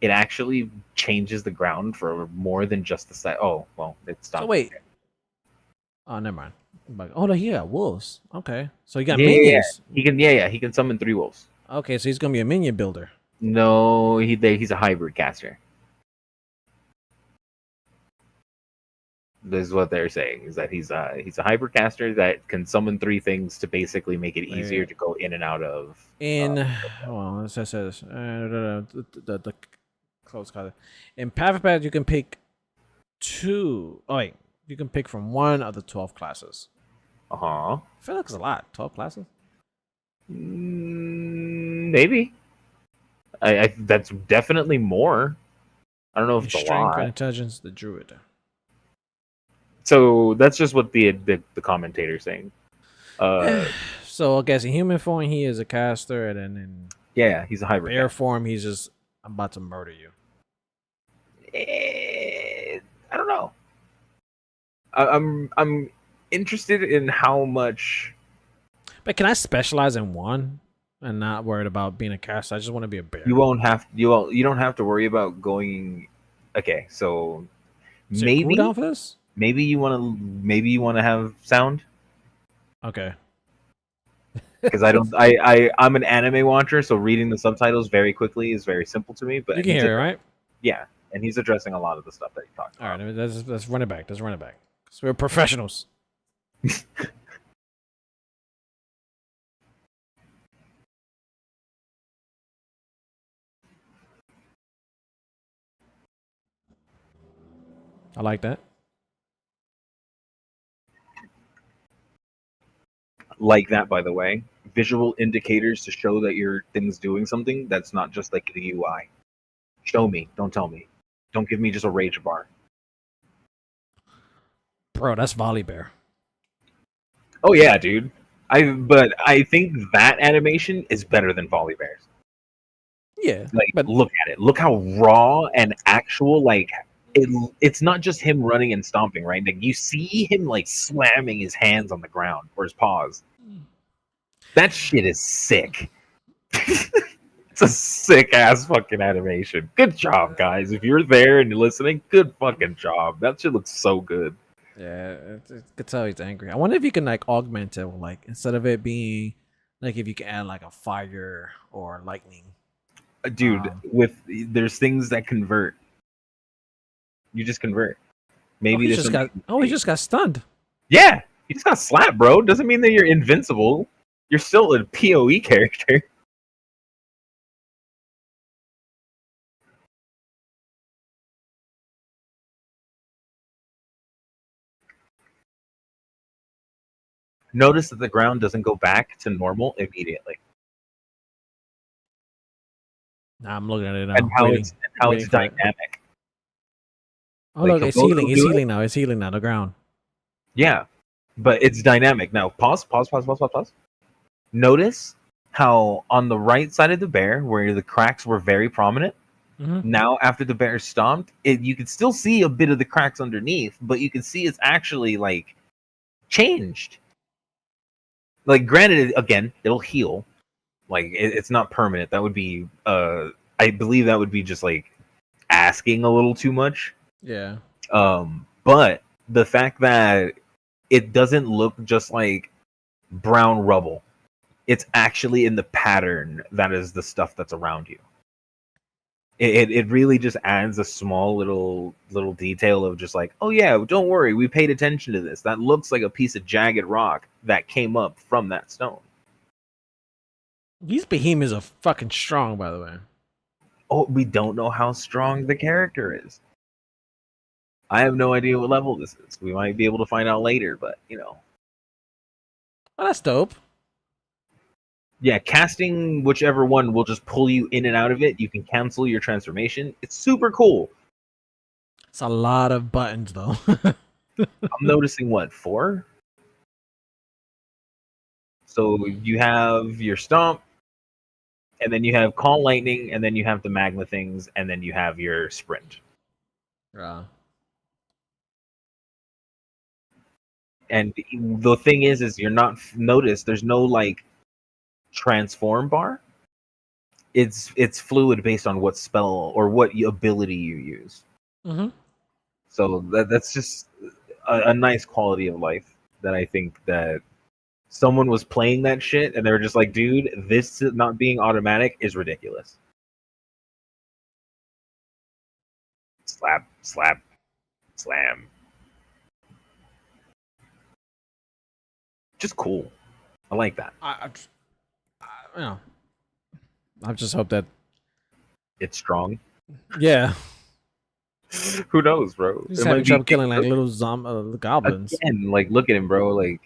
it actually changes the ground for more than just the side. Oh well, it's stomped. So wait. Oh, never mind. But, oh no, he got wolves. Okay, so you got Yeah, minions. he can. Yeah, he can summon 3 wolves. Okay, so he's gonna be a minion builder. No, he's a hybrid caster. This is what they're saying is that he's a hybrid caster that can summon 3 things to basically make it easier to go in and out of. Well, it says the close color. In Path of Path, you can pick 2. Oh wait, you can pick from one of the 12 classes. Uh huh. I feel like it's a lot. 12 classes. Maybe. I that's definitely more. I don't know if it's a Strength lot. and intelligence, the druid. So that's just what the commentator's saying. So I guess in human form he is a caster, and then in Yeah, he's a hybrid. bear form he's just about to murder you. I don't know. I'm interested in how much. But can I specialize in one and not worried about being a caster? I just want to be a bear. You don't have to worry about going. Okay, so Is there a maybe cooldown for this? maybe you want to have sound Okay. because I'm an anime watcher, so reading the subtitles very quickly is very simple to me. But You can hear it, right? Yeah, and he's addressing a lot of the stuff that you talked about. All right, let's run it back. Let's run it back. 'Cause we're professionals. I like that. Like that, by the way. Visual indicators to show that your thing's doing something. That's not just like the UI. Show me. Don't tell me. Don't give me just a rage bar. Bro, that's Volley Bear. Oh yeah, dude. But I think that animation is better than Volley Bears. Yeah, Like, but look at it. Look how raw and actual. Like, it's not just him running and stomping, right? Like, you see him like slamming his hands on the ground or his paws. That shit is sick. It's a sick ass fucking animation. Good job, guys. If you're there and you're listening, good fucking job. That shit looks so good. yeah, you could tell he's angry. I wonder if you can like augment it, like instead of it being like if you can add like a fire or lightning. Dude, there's things that convert. You just convert. Maybe he there's just got. something- Oh, he just got stunned. Yeah, you just got slapped, bro. Doesn't mean that you're invincible. You're still a POE character. Notice that the ground doesn't go back to normal immediately, Nah, I'm looking at it now. and how waiting, it's for it. dynamic. Oh Like, look, it's he'll go- healing. he'll It's do it. healing now. It's healing now. The ground. Yeah, but it's dynamic. Now, pause. Notice how on the right side of the bear, where the cracks were very prominent, now after the bear stomped, you can still see a bit of the cracks underneath, but you can see it's actually like changed. Like, granted, again, it'll heal. Like, it's not permanent. That would be, I believe that would be just like asking a little too much. Yeah. But the fact that it doesn't look just like brown rubble, it's actually in the pattern that is the stuff that's around you. It really just adds a small little detail of just like, oh yeah, don't worry, we paid attention to this. That looks like a piece of jagged rock that came up from that stone. These behemoths are fucking strong, by the way. Oh, we don't know how strong the character is. I have no idea what level this is. We might be able to find out later, but you know. Oh, that's dope. Yeah, casting whichever one will just pull you in and out of it. You can cancel your transformation. It's super cool. It's a lot of buttons, though. I'm noticing what, 4? So you have your stomp, and then you have call lightning, and then you have the magma things, and then you have your sprint. And the thing is you're not notice. There's no like transform bar. It's fluid based on what spell or what ability you use. So that's just a nice quality of life that I think that someone was playing that shit and they were just like, dude, this not being automatic is ridiculous. Slap, slap, slam. Just cool. I like that. You know, I just hope that It's strong. Yeah. Who knows, bro? He's having trouble killing like little goblins. Again, like look at him, bro. Like,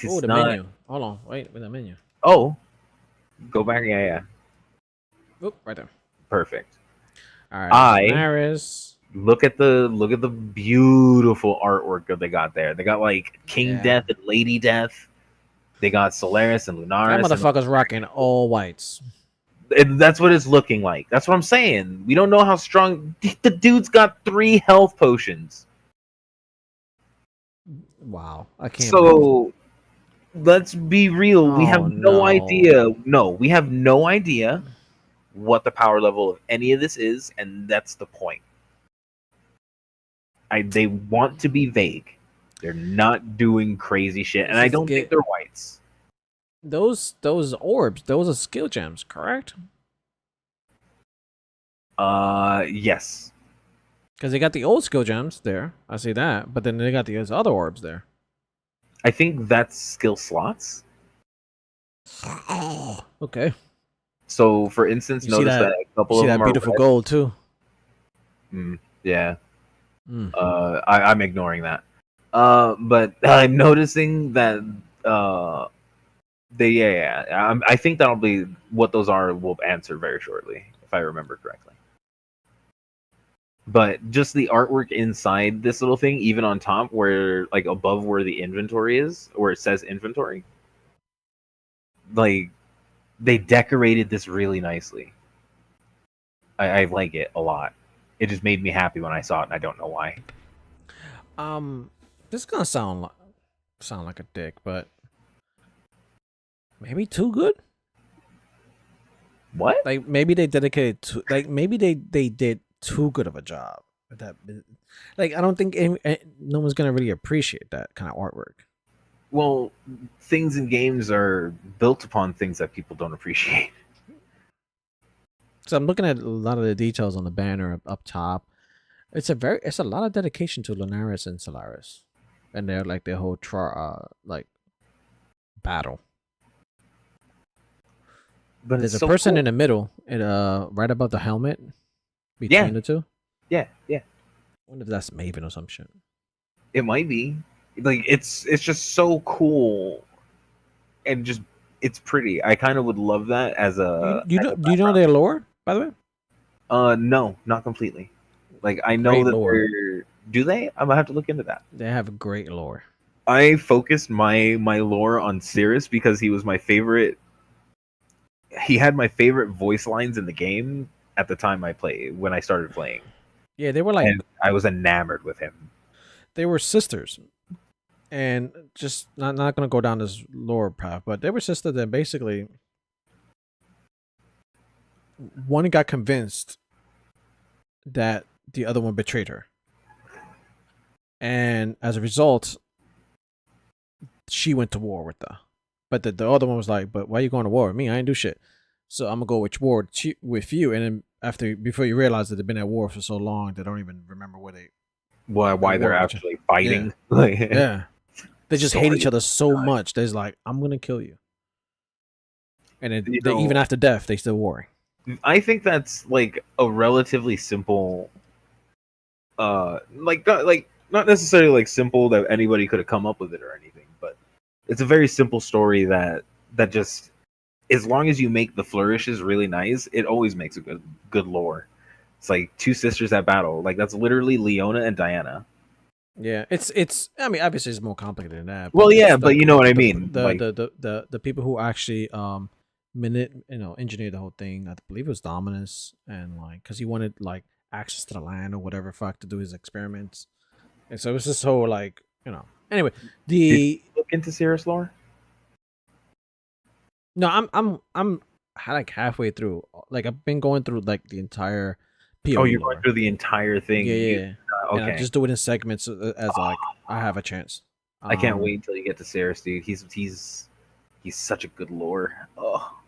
Oh, the menu. Hold on, wait, with the menu. Oh, go back. Yeah. Oop, right there. Perfect. All right. Maris. Look at the beautiful artwork that they got there. They got like King Death and Lady Death. They got Solaris and Lunaris. That motherfucker's rocking all whites. And that's what it's looking like. That's what I'm saying. We don't know how strong the dude's got 3 health potions. Wow, I can't. So let's be real. We have no idea. No, we have no idea what the power level of any of this is, and that's the point. They want to be vague. They're not doing crazy shit, and I don't think they're whites. Those orbs, those are skill gems, correct? Yes. Because they got the old skill gems there. I see that, but then they got these other orbs there. I think that's skill slots. Okay. So, for instance, notice that a couple of them that beautiful are gold too. Yeah. Mm. I'm ignoring that. But I'm noticing that I think that'll be what those are. We'll answer very shortly, if I remember correctly. But just the artwork inside this little thing, even on top, where like above where the inventory is, where it says inventory, like they decorated this really nicely. I like it a lot. It just made me happy when I saw it, and I don't know why. This is gonna sound like a dick, but maybe too good. What? Like maybe they dedicated to, like maybe they did too good of a job with that. Like I don't think no one's gonna really appreciate that kind of artwork. Well, things in games are built upon things that people don't appreciate. So I'm looking at a lot of the details on the banner up top. It's a lot of dedication to Lunaris and Solaris, and they're like their whole like battle. But There's it's a so person cool. in the middle, and right above the helmet, between the two. Yeah. I wonder if that's Maven or some shit. It might be. Like it's just so cool, and just it's pretty. I kind of would love that as You a you know do you know their lore, by the way? No, not completely. Like I know Great that lore. they're. Do they? I'm gonna have to look into that. They have a great lore. I focused my lore on Cirrus because he was my favorite. He had my favorite voice lines in the game at the time when I started playing, Yeah, they were like and I was enamored with him. they were sisters, and just not gonna go down this lore path, but they were sisters. That basically one got convinced that the other one betrayed her, and as a result, she went to war with her. But the other one was like, "But why are you going to war with me? I ain't do shit. So I'm gonna go with you." And then before you realize that they've been at war for so long, they don't even remember Why the they're war with you. actually Yeah, fighting? Like, yeah. They just hate story each is other so nuts. much. There's like, I'm gonna kill you. And You they even know, after death, they still warring. I think that's like a relatively simple, like not necessarily like simple that anybody could have come up with it or anything, but it's a very simple story that just as long as you make the flourishes really nice, it always makes a good lore. It's like two sisters at battle. Like that's literally Leona and Diana. Yeah, it's. I mean, obviously, it's more complicated than that. Well, But yeah, just but like you know what I mean. Like, the people who actually engineered the whole thing. I believe it was Dominus, and like because he wanted like access to the land or whatever fuck to do his experiments, and so it was this whole like Anyway, did you the look into Cirrus lore? no, I'm like halfway through. Like I've been going through like the entire Oh, POE you're going lore. through the entire Yeah, thing. yeah. And I Okay. just do it in segments as like I have a chance. I can't Um, wait until you get to Cirrus, dude. He's such a good lore. Oh,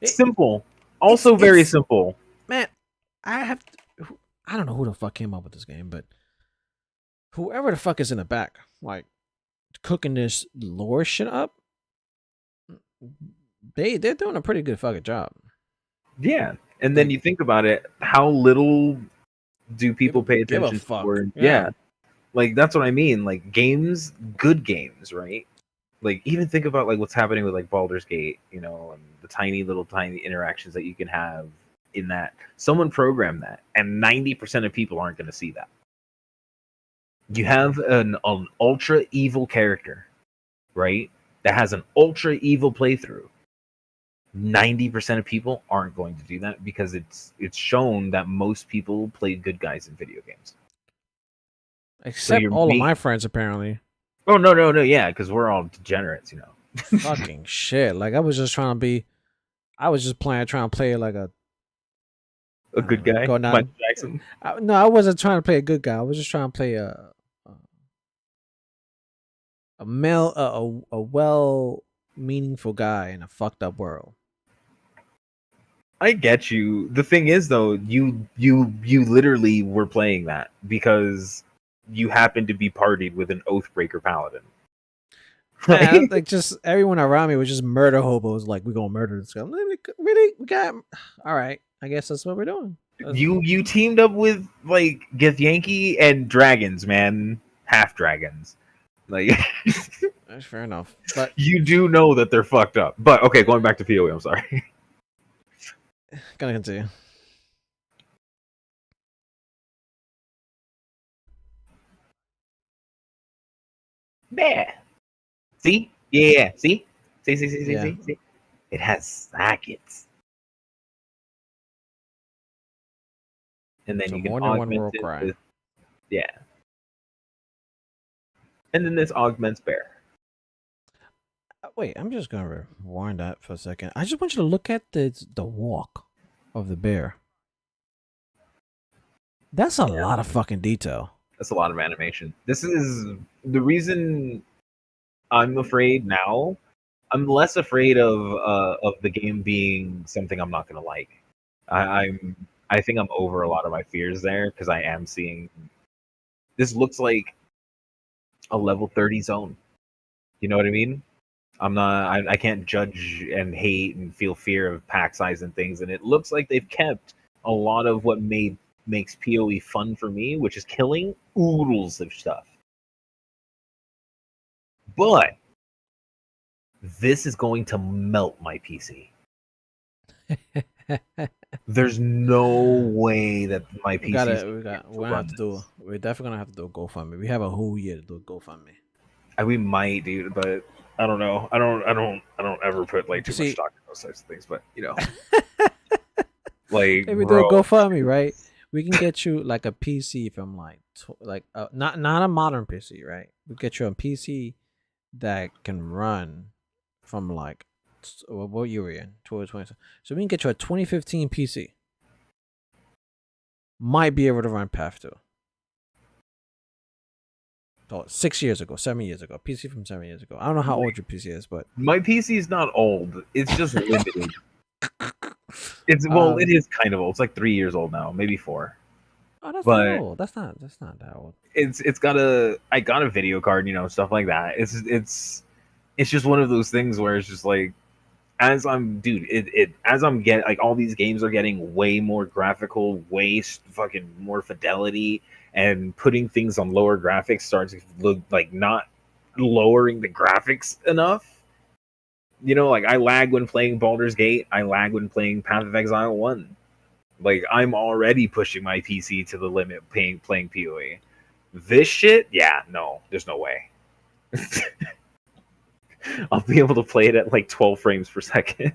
it, simple, also very it's simple. man, I have I don't know who the fuck came up with this game, but whoever the fuck is in the back, like cooking this lore shit up, they're doing a pretty good fucking job. Yeah, and then Like you think about it, how little do people people pay give a attention to fuck. lore? Yeah. Yeah, like that's what I mean. Like games, good games, right? Like even think about like what's happening with like Baldur's Gate, and the tiny interactions that you can have in that. Someone programmed that, and 90% of people aren't going to see that. You have an ultra evil character, right? That has an ultra evil playthrough. 90% of people aren't going to do that because it's shown that most people play good guys in video games. So Except you're all of me. my friends apparently. Oh no, yeah, because we're all degenerates. Fucking shit. Like I was just trying to play like A good guy, go down. Michael Jackson. No, I wasn't trying to play a good guy. I was just trying to play a male, a well meaningful guy in a fucked up world. I get you. The thing is, though, you literally were playing that because you happened to be partied with an Oathbreaker paladin. Man, like just everyone around me was just murder hobos. Like we gonna murder this guy. I'm like, really? We got all right. I guess that's what we're doing. You teamed up with like Githyanki and dragons, man, half dragons. Like That's fair enough. But you do know that they're fucked up. But okay, going back to POE, I'm sorry. gonna continue. Yeah. See? Yeah. See? Yeah. See? It has sockets. And then So you can more than one augment world it cry. with yeah. And then this augments bear. Wait, I'm just gonna rewind that for a second. I just want you to look at the walk of the bear. That's a lot of fucking detail. That's a lot of animation. This is the reason I'm afraid now. I'm less afraid of the game being something I'm not gonna like. I'm I think I'm over a lot of my fears there because I am seeing this looks like a level 30 zone. You know what I mean? I'm not. I can't judge and hate and feel fear of pack size and things. And it looks like they've kept a lot of what makes POE fun for me, which is killing oodles of stuff. But this is going to melt my PC. There's no way that my PC is We're to gonna have run to do. this. We're definitely gonna have to do a GoFundMe. We have a whole year to do a GoFundMe. We might, dude, but I don't know. I don't ever put like You too much see, stock in those types of things. But like, if we do a bro, GoFundMe, right? We can get you like a PC from like not a modern PC, right? We get you a PC that can run from like what year were you in? 2020. So we can get you a 2015 PC. Might be able to run Path 2. So 6 years ago, 7 years ago, PC from 7 years ago. I don't know how old your PC is, but my PC is not old. It's just limited. It um, is kind of old. It's like 3 years old now, maybe 4. oh, that's not But old. That's not that old. it's got a I got a video card, stuff like that. It's just one of those things where it's just like as I'm dude, it as I'm getting like all these games are getting way more graphical, way fucking more fidelity, and putting things on lower graphics starts to look like not lowering the graphics enough. Like I lag when playing Baldur's Gate. I lag when playing Path of Exile 1. Like I'm already pushing my PC to the limit playing PoE. This shit, yeah, no, there's no way. I'll be able to play it at like 12 frames per second.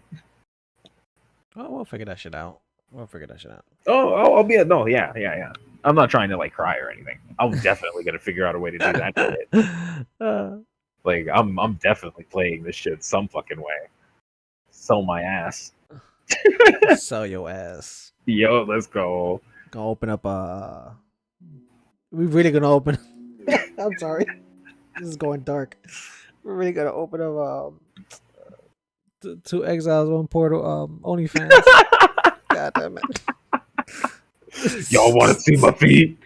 Oh, we'll figure that shit out. We'll figure that shit out. I'll be no, yeah. I'm not trying to like cry or anything. I'm definitely gonna figure out a way to do that shit. Like I'm definitely playing this shit some fucking way. Sell my ass. Sell your ass. Yo, let's go. Gonna open up we really gonna open. I'm sorry. This is going dark. We're really gonna open up two exiles, one portal, OnlyFans. God damn it. Y'all want to see my feet?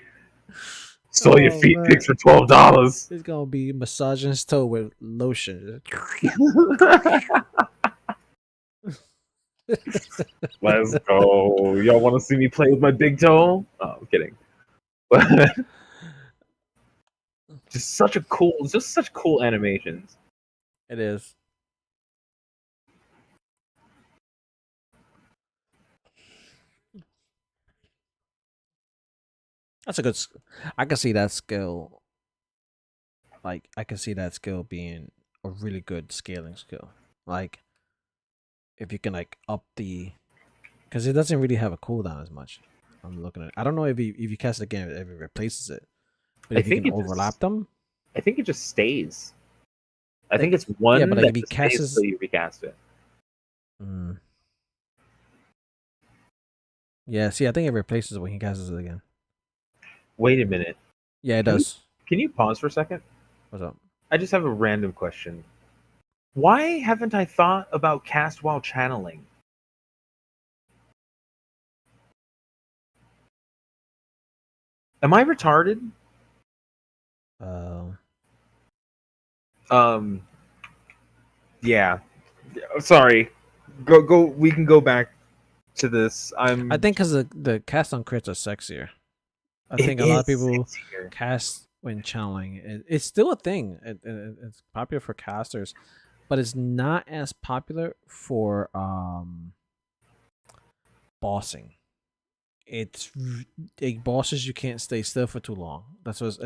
Sell your feet man. pics for $12. It's gonna be massaging his toe with lotion. Let's go. Y'all want to see me play with my big toe? Oh, I'm kidding. just such cool animations. It is. That's a good. I can see that skill. Like I can see that skill being a really good scaling skill. Like if you can like up the, because it doesn't really have a cooldown as much. I'm looking at it. I don't know if you cast it again, if it replaces it, but I if you think can it overlap just, them, I think it just stays. I think it's one yeah. But like that if he just stays casts, until you recast it. yeah. See, I think it replaces it when he casts it again. Wait a minute. Yeah, it does. Can you pause for a second? What's up? I just have a random question. Why haven't I thought about cast while channeling? Am I retarded? Yeah. Sorry. Go. We can go back. to this. I think because the cast on crits are sexier. I It think a lot of is people sexier. cast when channeling. It's still a thing. It's popular for casters, but it's not as popular for bossing. It's bosses you can't stay still for too long. That's what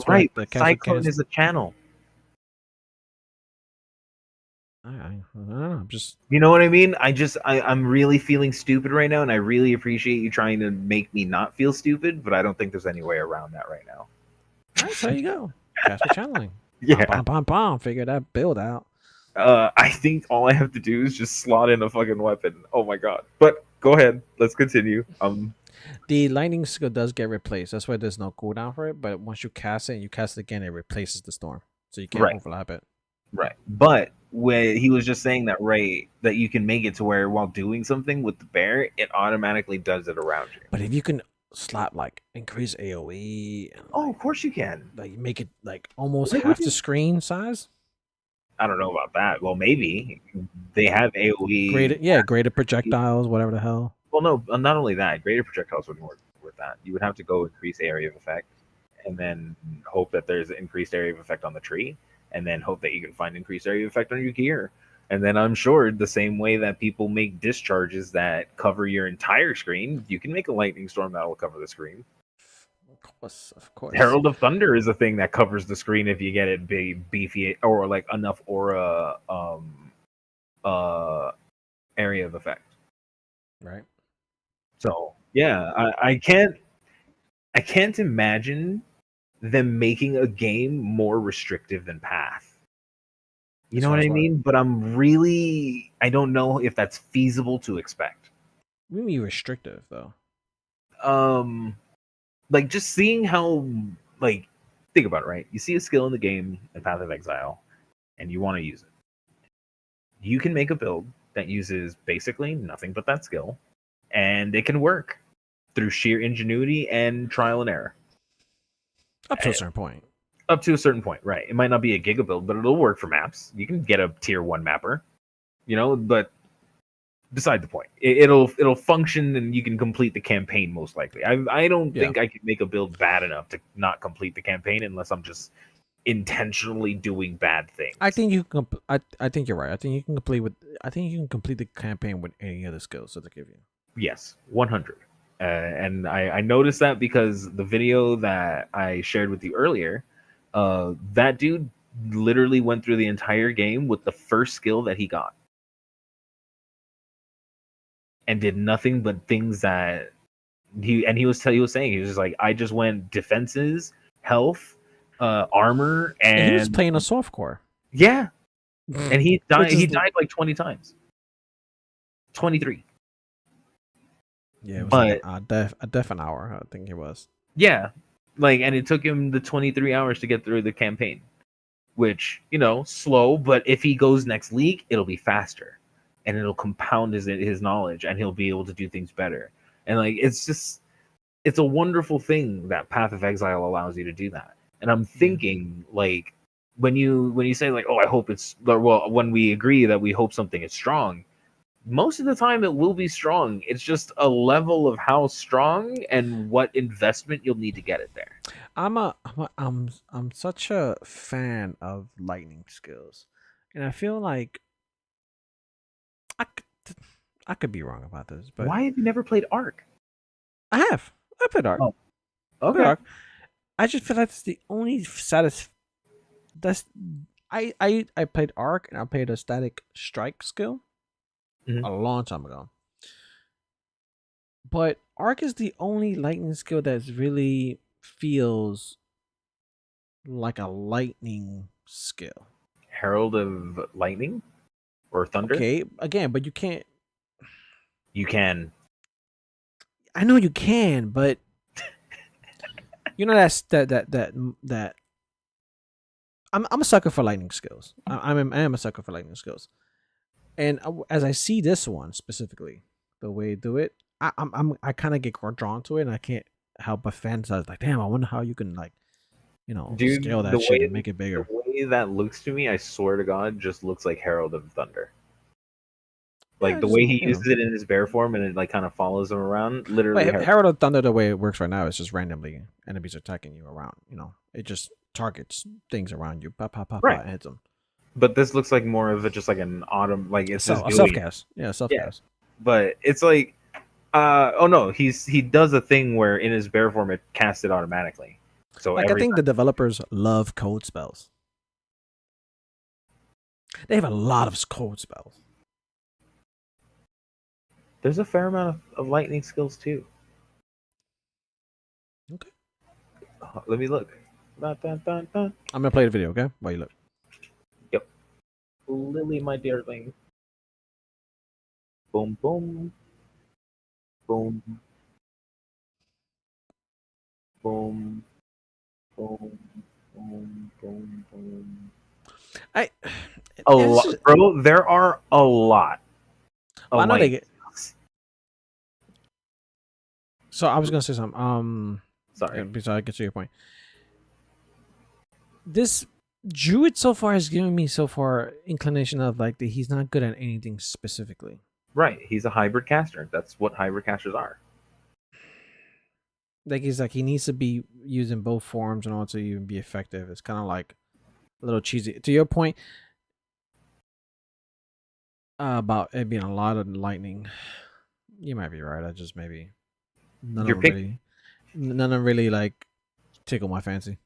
Right, the but cast with Cyclone cans. is a channel. I don't know. I'm just You know what I mean? I'm really feeling stupid right now, and I really appreciate you trying to make me not feel stupid, but I don't think there's any way around that right now. that's how you go. Cast with channeling. Bam, Yeah. bam, bam, bam. Figure that build out. I think all I have to do is just slot in a fucking weapon. Oh my god. But go ahead. Let's continue. The lightning skill does get replaced. That's why there's no cooldown for it. But once you cast it and you cast it again, it replaces the storm, so you can't Right. overlap it. Right. But when he was just saying that, right, that you can make it to where while doing something with the bear, it automatically does it around you. But if you can slap like increase AOE and Oh, of course you can. like make it like almost Like what half the screen size, I don't know about that. Well, maybe they have AOE. greater projectiles, whatever the hell. Well, no, not only that, greater projectiles wouldn't work with that. You would have to go increase area of effect, and then hope that there's increased area of effect on the tree, and then hope that you can find increased area of effect on your gear. And then I'm sure the same way that people make discharges that cover your entire screen, you can make a lightning storm that will cover the screen. Of course. Herald of Thunder is a thing that covers the screen if you get it big, beefy, or like enough aura uh area of effect. Right. So yeah, I can't imagine them making a game more restrictive than Path. You As know far what as I what? mean? But I don't know if that's feasible to expect. Maybe restrictive though. Um, like just seeing how, like, think about it, right? You see a skill in the game in Path of Exile, and you want to use it. You can make a build that uses basically nothing but that skill, and it can work through sheer ingenuity and trial and error. Up to a certain point. Up to a certain point, right? It might not be a giga build, but it'll work for maps. You can get a tier 1 mapper, but beside the point. It'll function, and you can complete the campaign most likely. I don't Yeah. think I could make a build bad enough to not complete the campaign unless I'm just intentionally doing bad things. I think you can. I think you're right. I think you can complete with. I think you can complete the campaign with any other skills that they give you. Yes, 100. And I noticed that because the video that I shared with you earlier, that dude literally went through the entire game with the first skill that he got and did nothing but things that he was saying he was just like, I just went defenses, health, armor, And he was and playing a softcore. yeah, and he died. Which is He died like 20 times, 23. yeah, it was like But a deaf an hour. I think it was. yeah, like, and it took him the 23 hours to get through the campaign, which, slow, but if he goes next league, it'll be faster, and it'll compound his knowledge, and he'll be able to do things better. And like, it's a wonderful thing that Path of Exile allows you to do that. And I'm thinking, like, when you say like, oh, I hope it's, well, when we agree that we hope something is strong, most of the time it will be strong. It's just a level of how strong and what investment you'll need to get it there. I'm such a fan of lightning skills, and I feel like I could, I could be wrong about this, but Why have you never played Arc? I played Arc. Oh, I played okay. Arc. I just feel like that's the only that's I played Arc and I played a static strike skill a long time ago. But Arc is the only lightning skill that really feels like a lightning skill. Herald of Lightning or Thunder? Okay, again, but you can't. You can. I know you can, but that. I'm a sucker for lightning skills. I am a sucker for lightning skills, and as I see this one specifically, the way you do it, I kind of get drawn to it, and I can't help but fantasize like, damn, I wonder how you can scale Dude, that shit and make it bigger. the way that looks to me, I swear to God, just looks like Herald of Thunder. Like the just, way he uses it in his bear form, and it like kind of follows him around. Literally, But Herald of Thunder, the way it works right now, is just randomly enemies attacking you around. It just targets things around you. Pa pa pa pa, right. and hits them. But this looks like more of just like an autumn, like it's just A doing self it. cast. Yeah, self Yeah, cast. but it's like, oh no, he does a thing where in his bear form it casts it automatically. So Like I every think time, the developers love code spells. They have a lot of code spells. there's a fair amount of lightning skills too. Okay. Let me look. Dun, dun, dun, dun. I'm gonna play the video. Okay, while you look. Yep. Lily, my dearling. Boom, boom, boom, boom, boom, boom, boom, boom. I. A It's lot, just, bro. There are a lot well, I of know they lightning get. skills. So I was gonna say something. Sorry. Besides, I get to your point. This Druid so far has given me so far inclination of like that he's not good at anything specifically. Right. He's a hybrid caster. That's what hybrid casters are. Like he's like he needs to be using both forms in order to even be effective. It's kind of like a little cheesy. To your point about it being a lot of lightning, you might be right. I just maybe You're pick none of them really like tickle my fancy.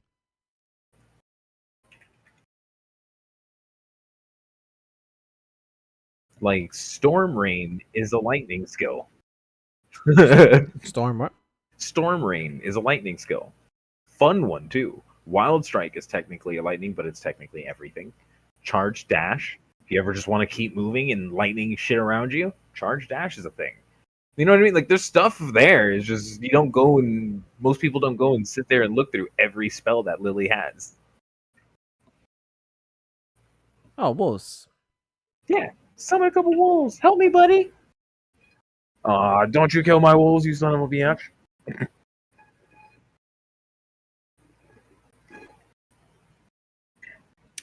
like Storm Rain is a lightning skill. Storm what? Storm Rain is a lightning skill. Fun one too. Wild Strike is technically a lightning, but it's technically everything. Charge Dash. If you ever just want to keep moving and lightning shit around you, Charge Dash is a thing. You know what I mean? Like there's stuff there. It's just you don't go and most people don't go and sit there and look through every spell that Lily has. Oh, wolves. Yeah. Summon a couple wolves. Help me, buddy. Don't you kill my wolves, you son of a bitch.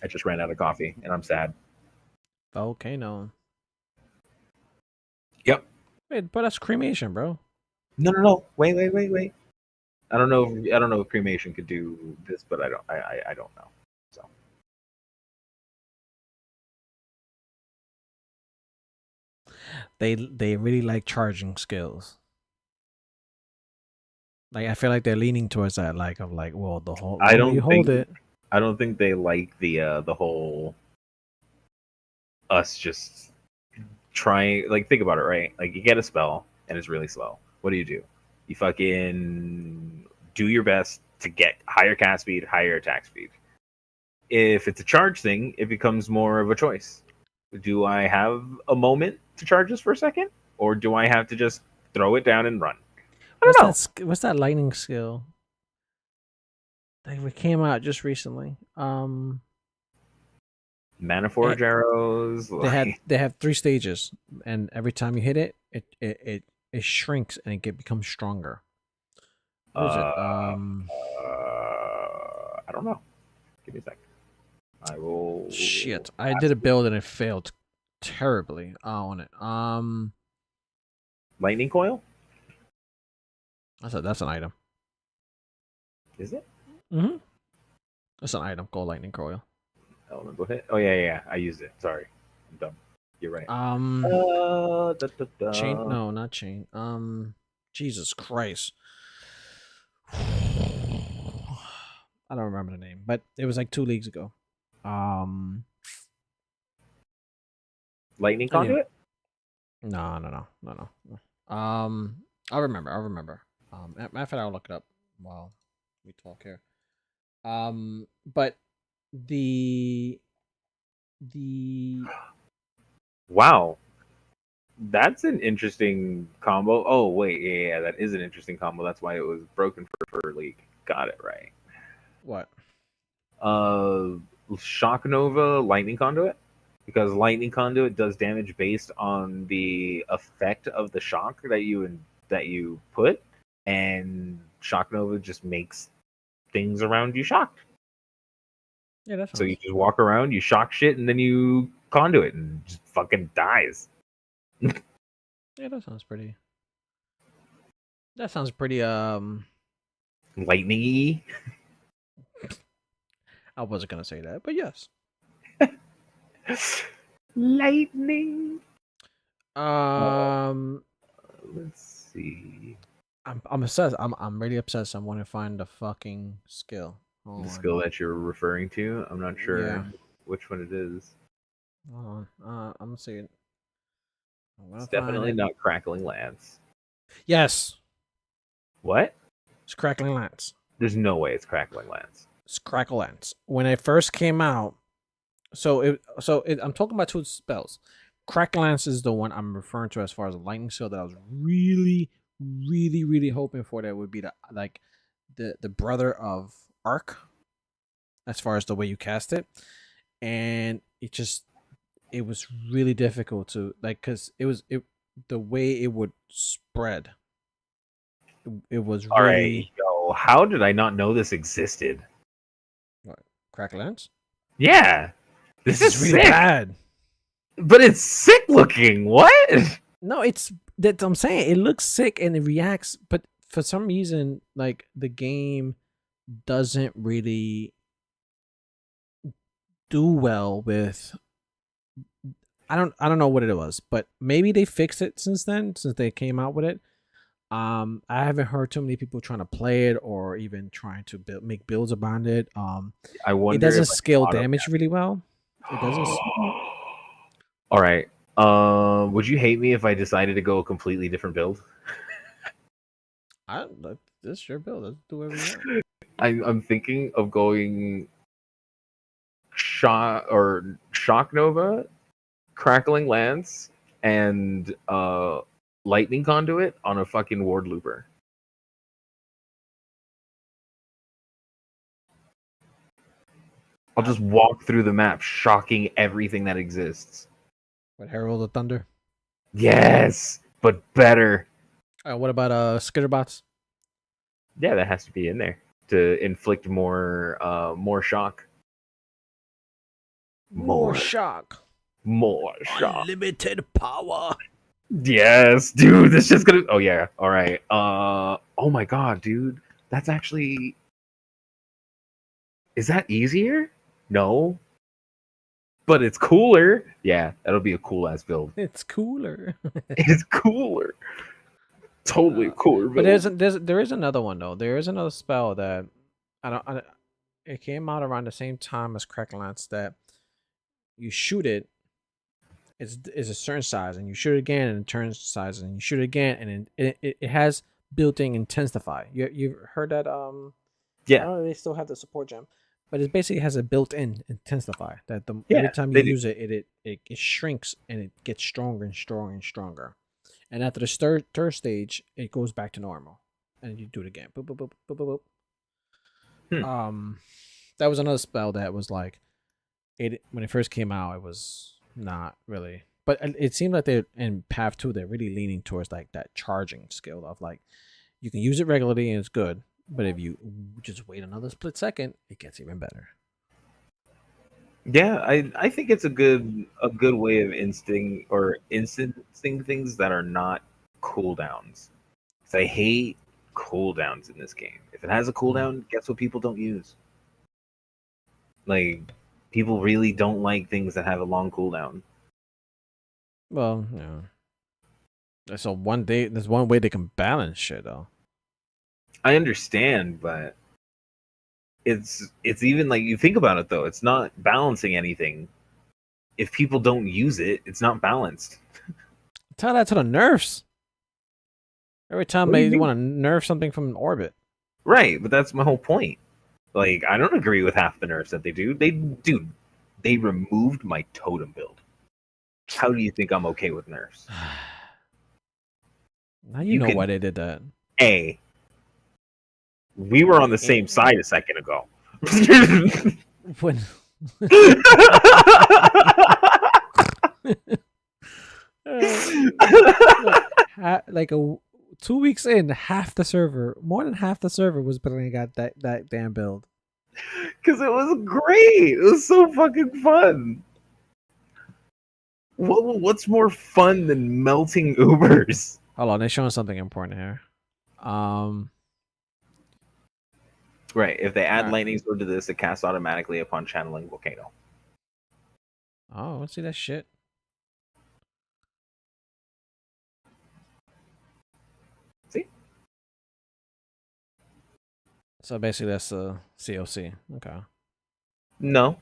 I just ran out of coffee and I'm sad. Volcano. Yep. Wait, but that's cremation, bro. No. Wait. I don't know. I don't know if cremation could do this, but I don't. I don't know. So They really like charging skills. Like I feel like they're leaning towards that, like of like, well, the whole I longer you don't think. hold it. I don't think they like the whole us just trying. Like think about it, right? Like you get a spell and it's really slow. What do? You fucking do your best to get higher cast speed, higher attack speed. If it's a charge thing, it becomes more of a choice. Do I have a moment to charge this for a second, or do I have to just throw it down and run? I don't know. What's that lightning skill? That came out just recently. Mana Eh, Forge arrows. they have 3 stages, and every time you hit it, it shrinks and it becomes stronger. What is it? I don't know. Give me a sec. I will. Shit! I did a build and it failed terribly on it. Lightning coil. That's an item. Is it? Mm-hmm. That's an item called lightning coil. Elemental hit. Oh yeah. I used it. Sorry, I'm dumb. You're right. Chain? No, not chain. Jesus Christ. I don't remember the name, but it was like 2 leagues ago. Lightning Anyway. conduit. No. I'll remember. Matter of fact, I'll look it up while we talk here. But the Wow, that's an interesting combo. Oh wait, yeah, that is an interesting combo. That's why it was broken for League. Got it right. what? Shock Nova Lightning Conduit, because Lightning Conduit does damage based on the effect of the shock that you put, and Shock Nova just makes things around you shocked. Yeah, that's So you just walk around, you shock shit, and then you conduit and just fucking dies. Yeah, that sounds pretty. That sounds pretty. Lightning-y. I wasn't gonna say that, but yes. Lightning. Um, Let's see. I'm obsessed. I'm really obsessed. I want to find the fucking skill. The Hold on. skill that you're referring to. I'm not Yeah. sure which one it is. Hold on. I'm gonna see it. I'm gonna It's find definitely it. not Crackling Lance. Yes, What? it's Crackling Lance. There's no way it's Crackling Lance. It's Crackle Lance. When it first came out, I'm talking about two spells. Crackle Lance is the one I'm referring to as far as a lightning skill that I was really, really, really hoping for. That would be the brother of Arc, as far as the way you cast it, and it was really difficult to like because it the way it would spread. It was All right, really yo, how did I not know this existed? what, Crackle Lance. Yeah, this is Really sick, bad. but it's sick looking. What? No, it's that I'm saying it looks sick and it reacts, but for some reason, like the game doesn't really do well with. I don't know what it was, but maybe they fixed it since then, since they came out with it. I haven't heard too many people trying to play it or even trying to make builds around it. I It wonder doesn't if I scale can auto. damage really well. It doesn't. All right. Would you hate me if I decided to go a completely different build? This is your build. Let's do whatever you want. I'm thinking of going shock nova, crackling lance, and lightning conduit on a fucking ward looper. I'll just walk through the map, shocking everything that exists. What, Herald of Thunder? Yes, but better. What about Skitterbots? Yeah, that has to be in there to inflict more shock. More shock. More shock. Unlimited power. Yes, dude, this just gonna. Oh yeah, all right. Oh my god, dude, that's actually. Is that easier? No, but it's cooler. Yeah, that'll be a cool ass build. It's cooler. It's cooler. Totally a cooler build. But there is another one though. There is another spell that it came out around the same time as Crackle Lance that you shoot it. It's a certain size, and you shoot it again, and it turns size, and you shoot it again, and it has built-in intensify. You've heard that? I Yeah, don't know if they still have the support gem, but it basically has a built-in intensify that Yeah, every time they you do. use it shrinks and it gets stronger and stronger and stronger. And after the third stage, it goes back to normal, and you do it again. Boop boop boop boop boop boop. That was another spell that was like it when it first came out. It was not really, but it seemed like they're in Path 2. They're really leaning towards like that charging skill of like you can use it regularly and it's good, but if you just wait another split second, it gets even better. Yeah, I think it's a good way of instancing things that are not cooldowns. 'Cause I hate cooldowns in this game. If it has a cooldown, guess what people don't use? Like people really don't like things that have a long cooldown. Well, yeah. So one day, there's one way they can balance shit though. I understand, but it's even like you think about it though, it's not balancing anything. If people don't use it, it's not balanced. Tell that to the nerfs. Every time What do you they mean? want to nerf something from orbit. Right, but that's my whole point. Like, I don't agree with half the nerfs that they do. They removed my totem build. How do you think I'm okay with nerfs? Now you know why they did that. A, we were on the same side a second ago. When like 2 weeks in, more than half the server was playing out that damn build. Because it was great. It was so fucking fun. What's more fun than melting Ubers? Hold on, they're showing something important here. Right. If they add Alright. lightning sword to this, it casts automatically upon channeling volcano. Oh, let's see that shit. See? So basically, that's a COC. Okay. No,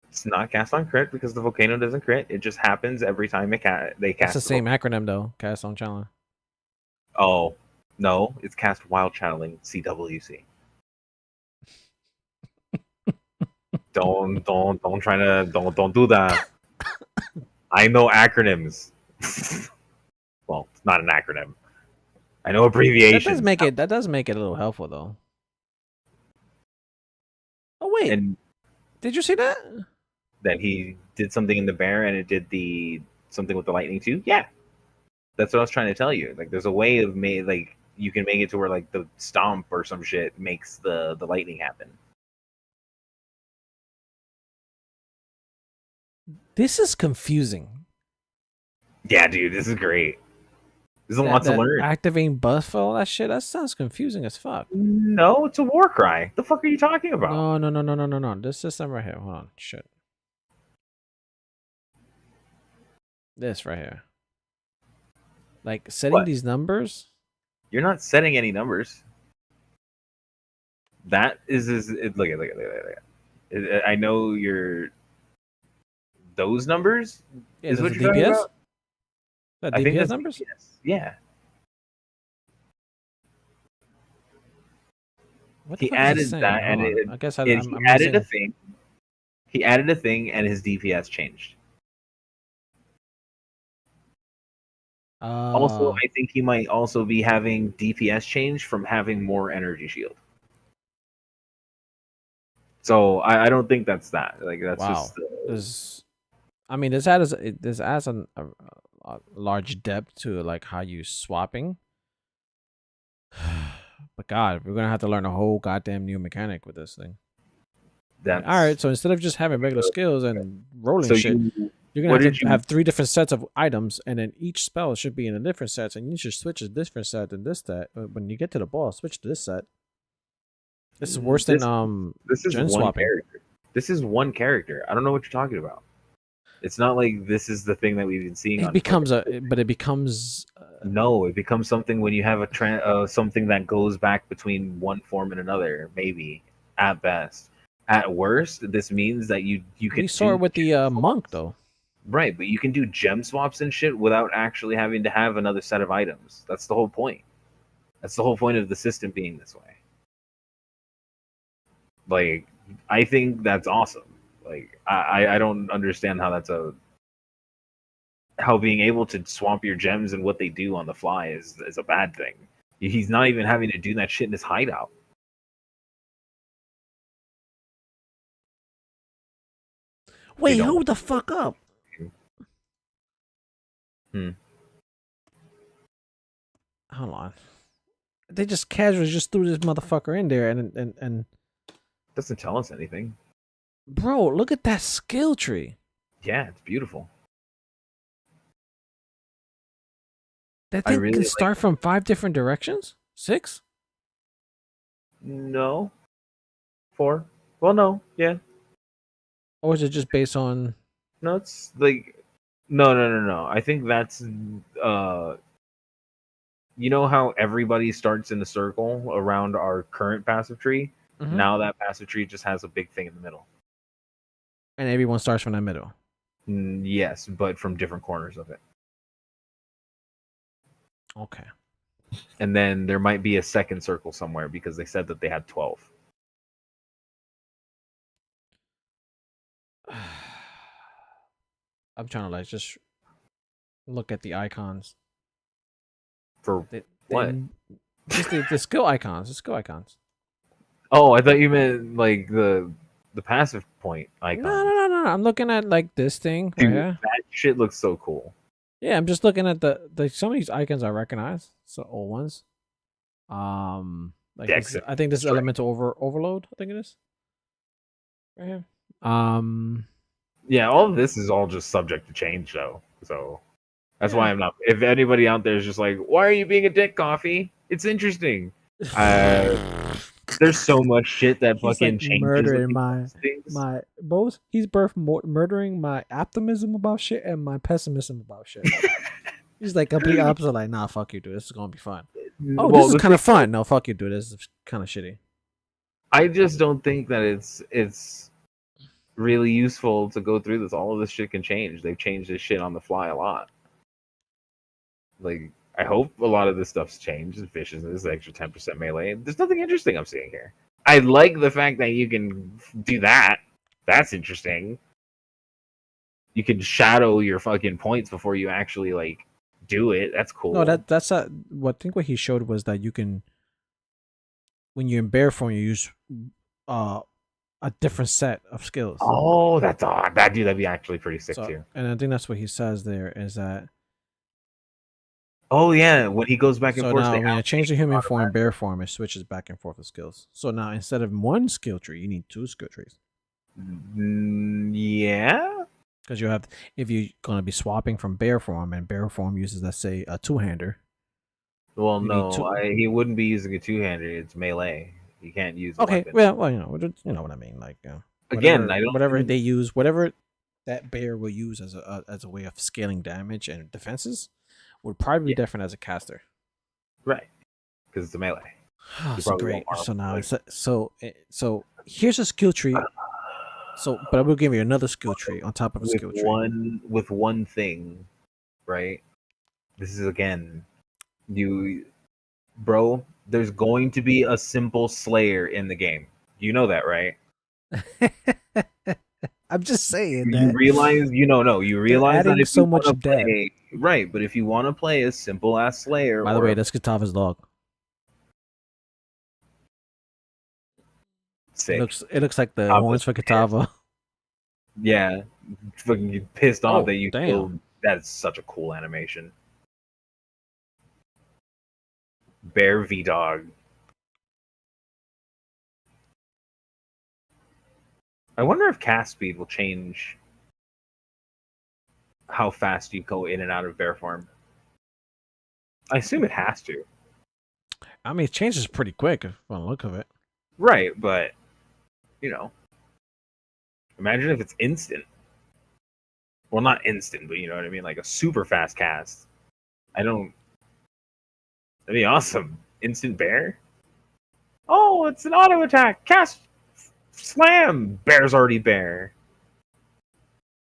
it's not cast on crit because the volcano doesn't crit. It just happens every time they That's cast. the same acronym though. Cast on challenge. Oh no, it's cast while channeling CWC. Don't do that. I know acronyms. Well, it's not an acronym. I know abbreviations. That does make it a little helpful though. Oh wait, And did you see that? that he did something in the bear and it did the something with the lightning too. Yeah, that's what I was trying to tell you. Like, there's a way of like you can make it to where like the stomp or some shit makes the lightning happen. This is confusing. Yeah, dude, this is great. There's a lot to learn. Activating buff for all that shit. That sounds confusing as fuck. No, it's a war cry. The fuck are you talking about? No. This system right here. Hold on. Shit. This right here. Like setting What? these numbers. You're not setting any numbers. That is look at. I know you're those numbers. Yeah, Is what the you're talking DPS. about? That I think DPS that's numbers. DPS. Yeah. What the He fuck is it added saying? that, Hold and on. I guess I'm he added missing. a thing. He added a thing, and his DPS changed. Also, I think he might also be having DPS change from having more energy shield. So I don't think that's that. Like, that's wow. just. I mean, this adds a large depth to like how you swapping. But God, we're gonna have to learn a whole goddamn new mechanic with this thing. That's all right. So instead of just having regular skills and rolling so shit, you're gonna have to have 3 different sets of items, and then each spell should be in a different set. And you should switch a different set than this set. When you get to the boss, switch to this set. This is worse than This is gen one swapping. character. This is one character. I don't know what you're talking about. It's not like this is the thing that we've been seeing. It becomes no. It becomes something when you have a something that goes back between one form and another. Maybe at best. At worst, this means that you can. We saw it with the monk though. Right, but you can do gem swaps and shit without actually having to have another set of items. That's the whole point. That's the whole point of the system being this way. Like, I think that's awesome. Like, I don't understand how how being able to swap your gems and what they do on the fly is a bad thing. He's not even having to do that shit in his hideout. Wait, hold the fuck up. Hold on. They just casually just threw this motherfucker in there and doesn't tell us anything. Bro, look at that skill tree. Yeah, it's beautiful. That thing can start from 5 different directions? 6? No. 4. Well, no. Yeah. Or is it just based on? No, it's like no. I think that's you know how everybody starts in a circle around our current passive tree? Mm-hmm. Now that passive tree just has a big thing in the middle. And everyone starts from that middle. Yes, but from different corners of it. Okay. And then there might be a second circle somewhere because they said that they had 12. I'm trying to like just look at the icons. For what? Just the skill icons. The skill icons. Oh, I thought you meant like the passive point icon. No. I'm looking at like this thing. Dude, right here. That shit looks so cool. Yeah, I'm just looking at the some of these icons I recognize. So old ones. Like this, I think this is elemental overload. I think it is. Right here. Yeah, all of this is all just subject to change, though. So that's Yeah. why I'm not. If anybody out there is just like, "Why are you being a dick, Coffee?" It's interesting. Uh, there's so much shit that He's fucking like changes with murdering these things. my both. He's murdering my optimism about shit and my pessimism about shit. He's like complete opposite. Like, nah, fuck you, dude. This is gonna be fun. Oh, this Well, is the kind thing, of fun. No, fuck you, dude. This is kind of shitty. I just don't think that it's really useful to go through this. All of this shit can change. They've changed this shit on the fly a lot. Like, I hope a lot of this stuff's changed. Fishes this extra 10% melee. There's nothing interesting I'm seeing here. I like the fact that you can do that. That's interesting. You can shadow your fucking points before you actually like do it. That's No, cool. that's what I think what he showed was that you can, when you're in bear form, you use uh a different set of skills. Oh, that's odd. That'd be actually pretty sick So, too. and I think that's what he says there is that. Oh yeah, when he goes back and So forth, now they when you have change the human form in bear form, it switches back and forth with skills. So now instead of one skill tree, you need two skill trees. Yeah. Because you have, if you're gonna be swapping from bear form, and bear form uses, let's say, a two-hander. Well, You need no, two. he wouldn't be using a two-hander. It's melee. You can't use a Okay, weapon. well, you know what I mean. Like, Again, I don't whatever think they use, whatever that bear will use as a way of scaling damage and defenses, would probably be yeah, different as a caster. right, because it's a melee. You So probably won't great. harm So now like so here's a skill tree. So, but I will give you another skill tree on top of a skill tree. with one thing, right? This is again, you, bro. There's going to be a simple Slayer in the game. You know that, right? I'm just saying You that realize, you they're realize that adding if you so want much to depth. play, right, but if you want to play a simple ass Slayer By the or way, a that's Katava's log. sick, It looks like the Tapa's horns for pissed. Katava. Yeah, fucking pissed off Oh, that you damn. killed. That's such a cool animation. Bear V Dog. I wonder if cast speed will change how fast you go in and out of bear form. I assume it has to. I mean, it changes pretty quick on the look of it. Right, but you know, imagine if it's instant. Well, not instant, but you know what I mean, like a super fast cast. I don't. That'd be awesome. Instant bear. Oh, it's an auto attack. Cast slam. Bear's already bear.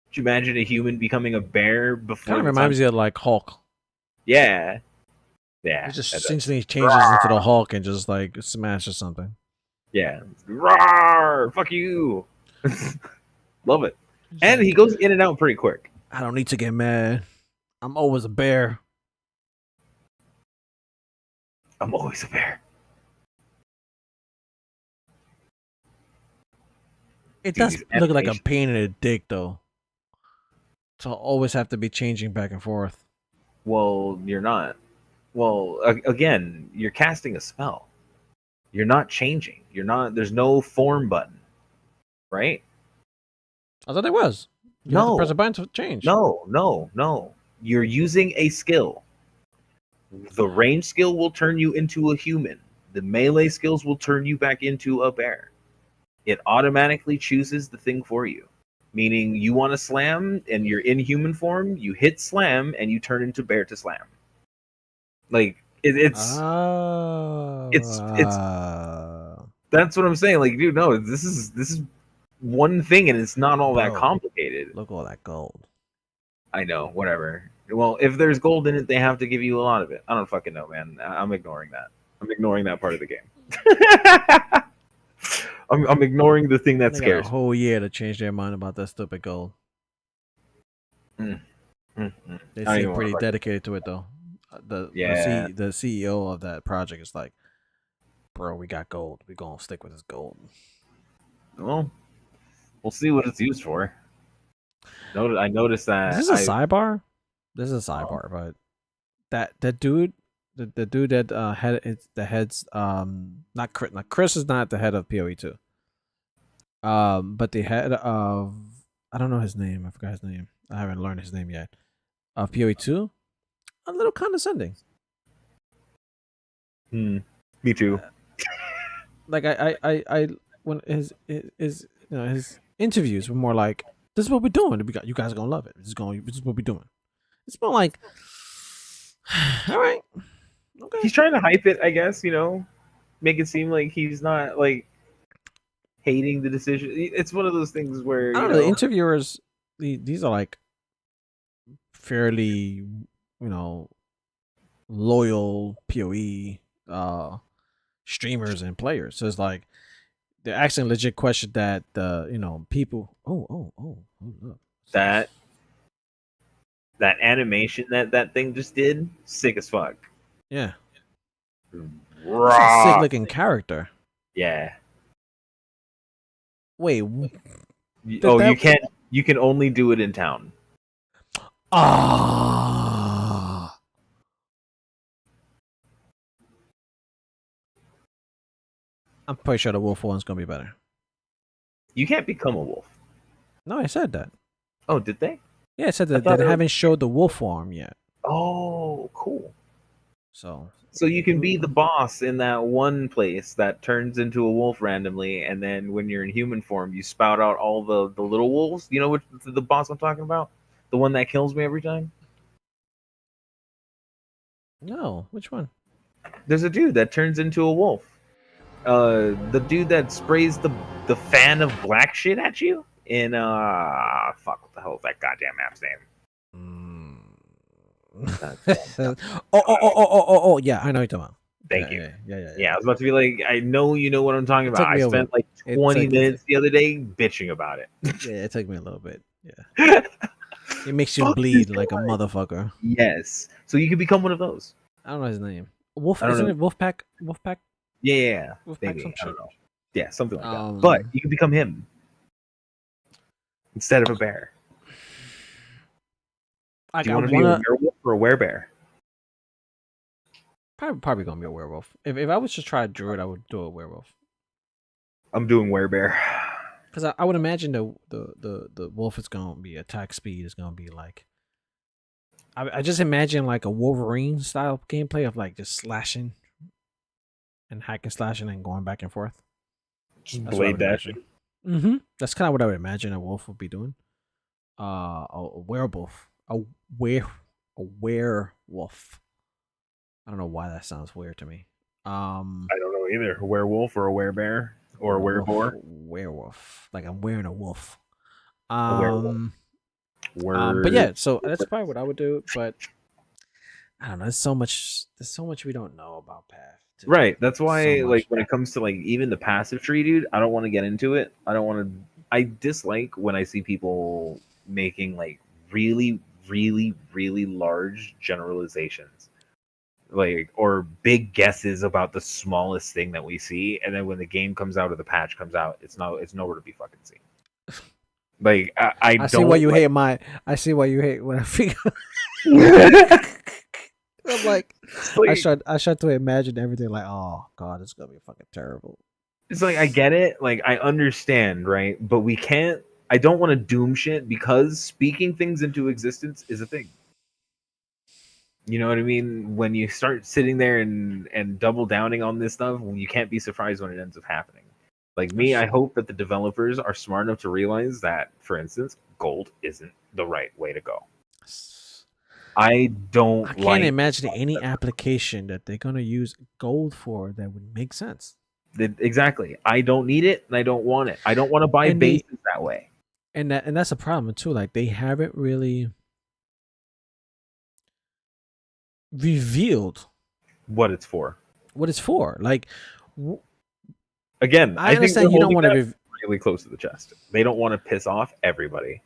Could you imagine a human becoming a bear before Kind of the time? reminds me of like Hulk. Yeah, It yeah, just that's instantly changes into the Hulk and just like smashes something. yeah. Roar! Fuck you. Love it. It's And he like, goes in and out pretty quick. I don't need to get mad. I'm always a bear. I'm always a bear. It Dude, does these look like a animations. pain in the dick though. To always have to be changing back and forth. Well, you're not. Well, again, you're casting a spell. You're not changing. You're not. There's no form button, right? I thought there was. You have to press a No, button to change. no. You're using a skill. The range skill will turn you into a human. The melee skills will turn you back into a bear. It automatically chooses the thing for you. Meaning you want to slam and you're in human form, you hit slam and you turn into bear to slam. Like it's Oh, that's what I'm saying. Like, dude, no, this is one thing and it's not all that bro, complicated. look at all that gold. I know, whatever. Well, if there's gold in it, they have to give you a lot of it. I don't fucking know, man. I'm ignoring that. I'm ignoring that part of the game. I'm ignoring the thing that They got a scares me. whole year to change their mind about that stupid gold. Mm, mm, mm. They I don't seem even want pretty to fucking. dedicated to it though. Yeah. The CEO of that project is like, bro, we got gold. We gonna stick with this gold. Well, we'll see what it's used for. I noticed Is that this a sidebar? This is a sidebar, but that dude, the dude that head it's the heads not Chris is not the head of POE 2. But the head of I don't know his name. I forgot his name. I haven't learned his name yet. POE 2, a little condescending. Me too. Like I when his his interviews were more like, "This is what we're doing. You guys are gonna love it. This is what we're doing." It's more like, all right, okay. He's trying to hype it, I guess. Make it seem like he's not like hating the decision. It's one of those things where I don't know. The interviewers, these are like fairly, loyal POE streamers and players. So it's like they're asking legit question that the people. Look. that animation that thing just did, sick as fuck. Yeah, it's a Raw. sick looking character. Yeah. Wait, You can only do it in town. Ah. I'm pretty sure the wolf one's gonna be better. You can't become a wolf. No, I said that. Oh, did they? Yeah, I said that they haven't showed the wolf form yet. Oh, cool. So you can be the boss in that one place that turns into a wolf randomly, and then when you're in human form, you spout out all the little wolves. You know what the boss I'm talking about? The one that kills me every time? no, which one? There's a dude that turns into a wolf. The dude that sprays the fan of black shit at you in fuck, what the hell is that goddamn map's name? Oh, yeah, I know what you're talking about. Thank you. Yeah. I was about to be like, I know you know what I'm talking about. I spent like 20 minutes the other day bitching about it. Yeah, it took me a little bit. Yeah. It makes you bleed like a motherfucker. Yes. So you can become one of those. I don't know his name. Wolf, I don't isn't know. it Wolfpack? Wolfpack? Yeah. Wolfpack, Maybe. some I don't shit. know. Yeah, something like that. But you can become him instead of a bear. Like, do you want to be a werewolf or a werebear? Probably gonna be a werewolf. If I was to try a druid, I would do a werewolf. I'm doing werebear. Because I would imagine the wolf is gonna be attack speed is gonna be like. I just imagine like a Wolverine style gameplay of like just slashing and hacking, slashing, and going back and forth. Just blade dashing. Mm-hmm. That's kind of what I would imagine a wolf would be doing. A werewolf, a werewolf. I don't know why that sounds weird to me. I don't know either. A werewolf or a werebear or a wereboar. Werewolf. Like I'm wearing a wolf. A werewolf. But yeah, so that's probably what I would do. But I don't know. There's so much we don't know about Path. Right. That's why, like, when it comes to like even the passive tree, dude, I don't want to get into it. I dislike when I see people making like really, really, really large generalizations, like, or big guesses about the smallest thing that we see, and then when the game comes out or the patch comes out, it's nowhere to be fucking seen. Like I see why you hate I see why you hate when I figure. I'm like I tried to imagine everything like, oh god, it's gonna be fucking terrible. It's like, I get it, like I understand, right? But we can't. I don't want to doom shit because speaking things into existence is a thing. You know what I mean? When you start sitting there and double downing on this stuff, you can't be surprised when it ends up happening. Like me, I hope that the developers are smart enough to realize that, for instance, gold isn't the right way to go. I can't imagine any application that they're gonna use gold for that would make sense. Exactly. I don't need it and I don't want it. I don't want to buy bases that way. And that's a problem too. Like they haven't really revealed what it's for. Like again, I understand you don't want to really close to the chest. They don't want to piss off everybody.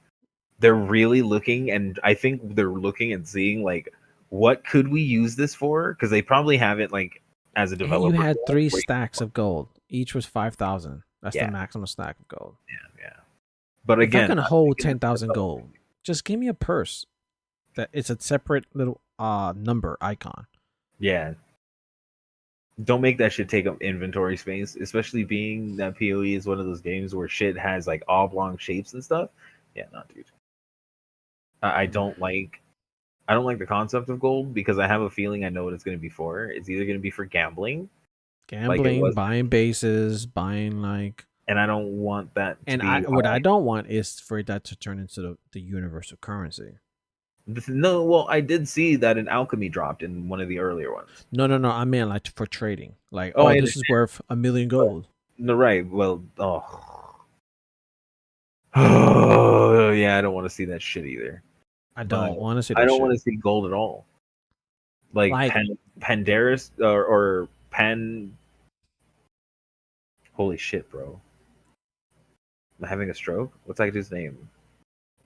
They're really looking, and I think they're looking and seeing like, what could we use this for? Because they probably have it like as a developer. You had 3 stacks of gold. Each was 5,000. That's the maximum stack of gold. Yeah. But again, if I'm gonna hold 10,000 gold, just give me a purse that it's a separate little number icon. Yeah. Don't make that shit take up inventory space, especially being that POE is one of those games where shit has like oblong shapes and stuff. Yeah, not dude. I don't like. I don't like the concept of gold because I have a feeling I know what it's going to be for. It's either going to be for gambling, like it Gambling, was, buying bases, buying like, and I don't want that to and be what how I I. don't want is for that to turn into the universal currency. No, well, I did see that an alchemy dropped in one of the earlier ones. No, no, no. I mean like for trading. Like, Oh, oh, I this is understand. worth 1,000,000 But, gold. no, right. Well, oh, yeah. I don't want to see that shit either. I But don't want to see I that don't want shit. to see gold at all. Like Like, Pandaris or Pan. Holy shit, bro! I'm having a stroke. What's that dude's name?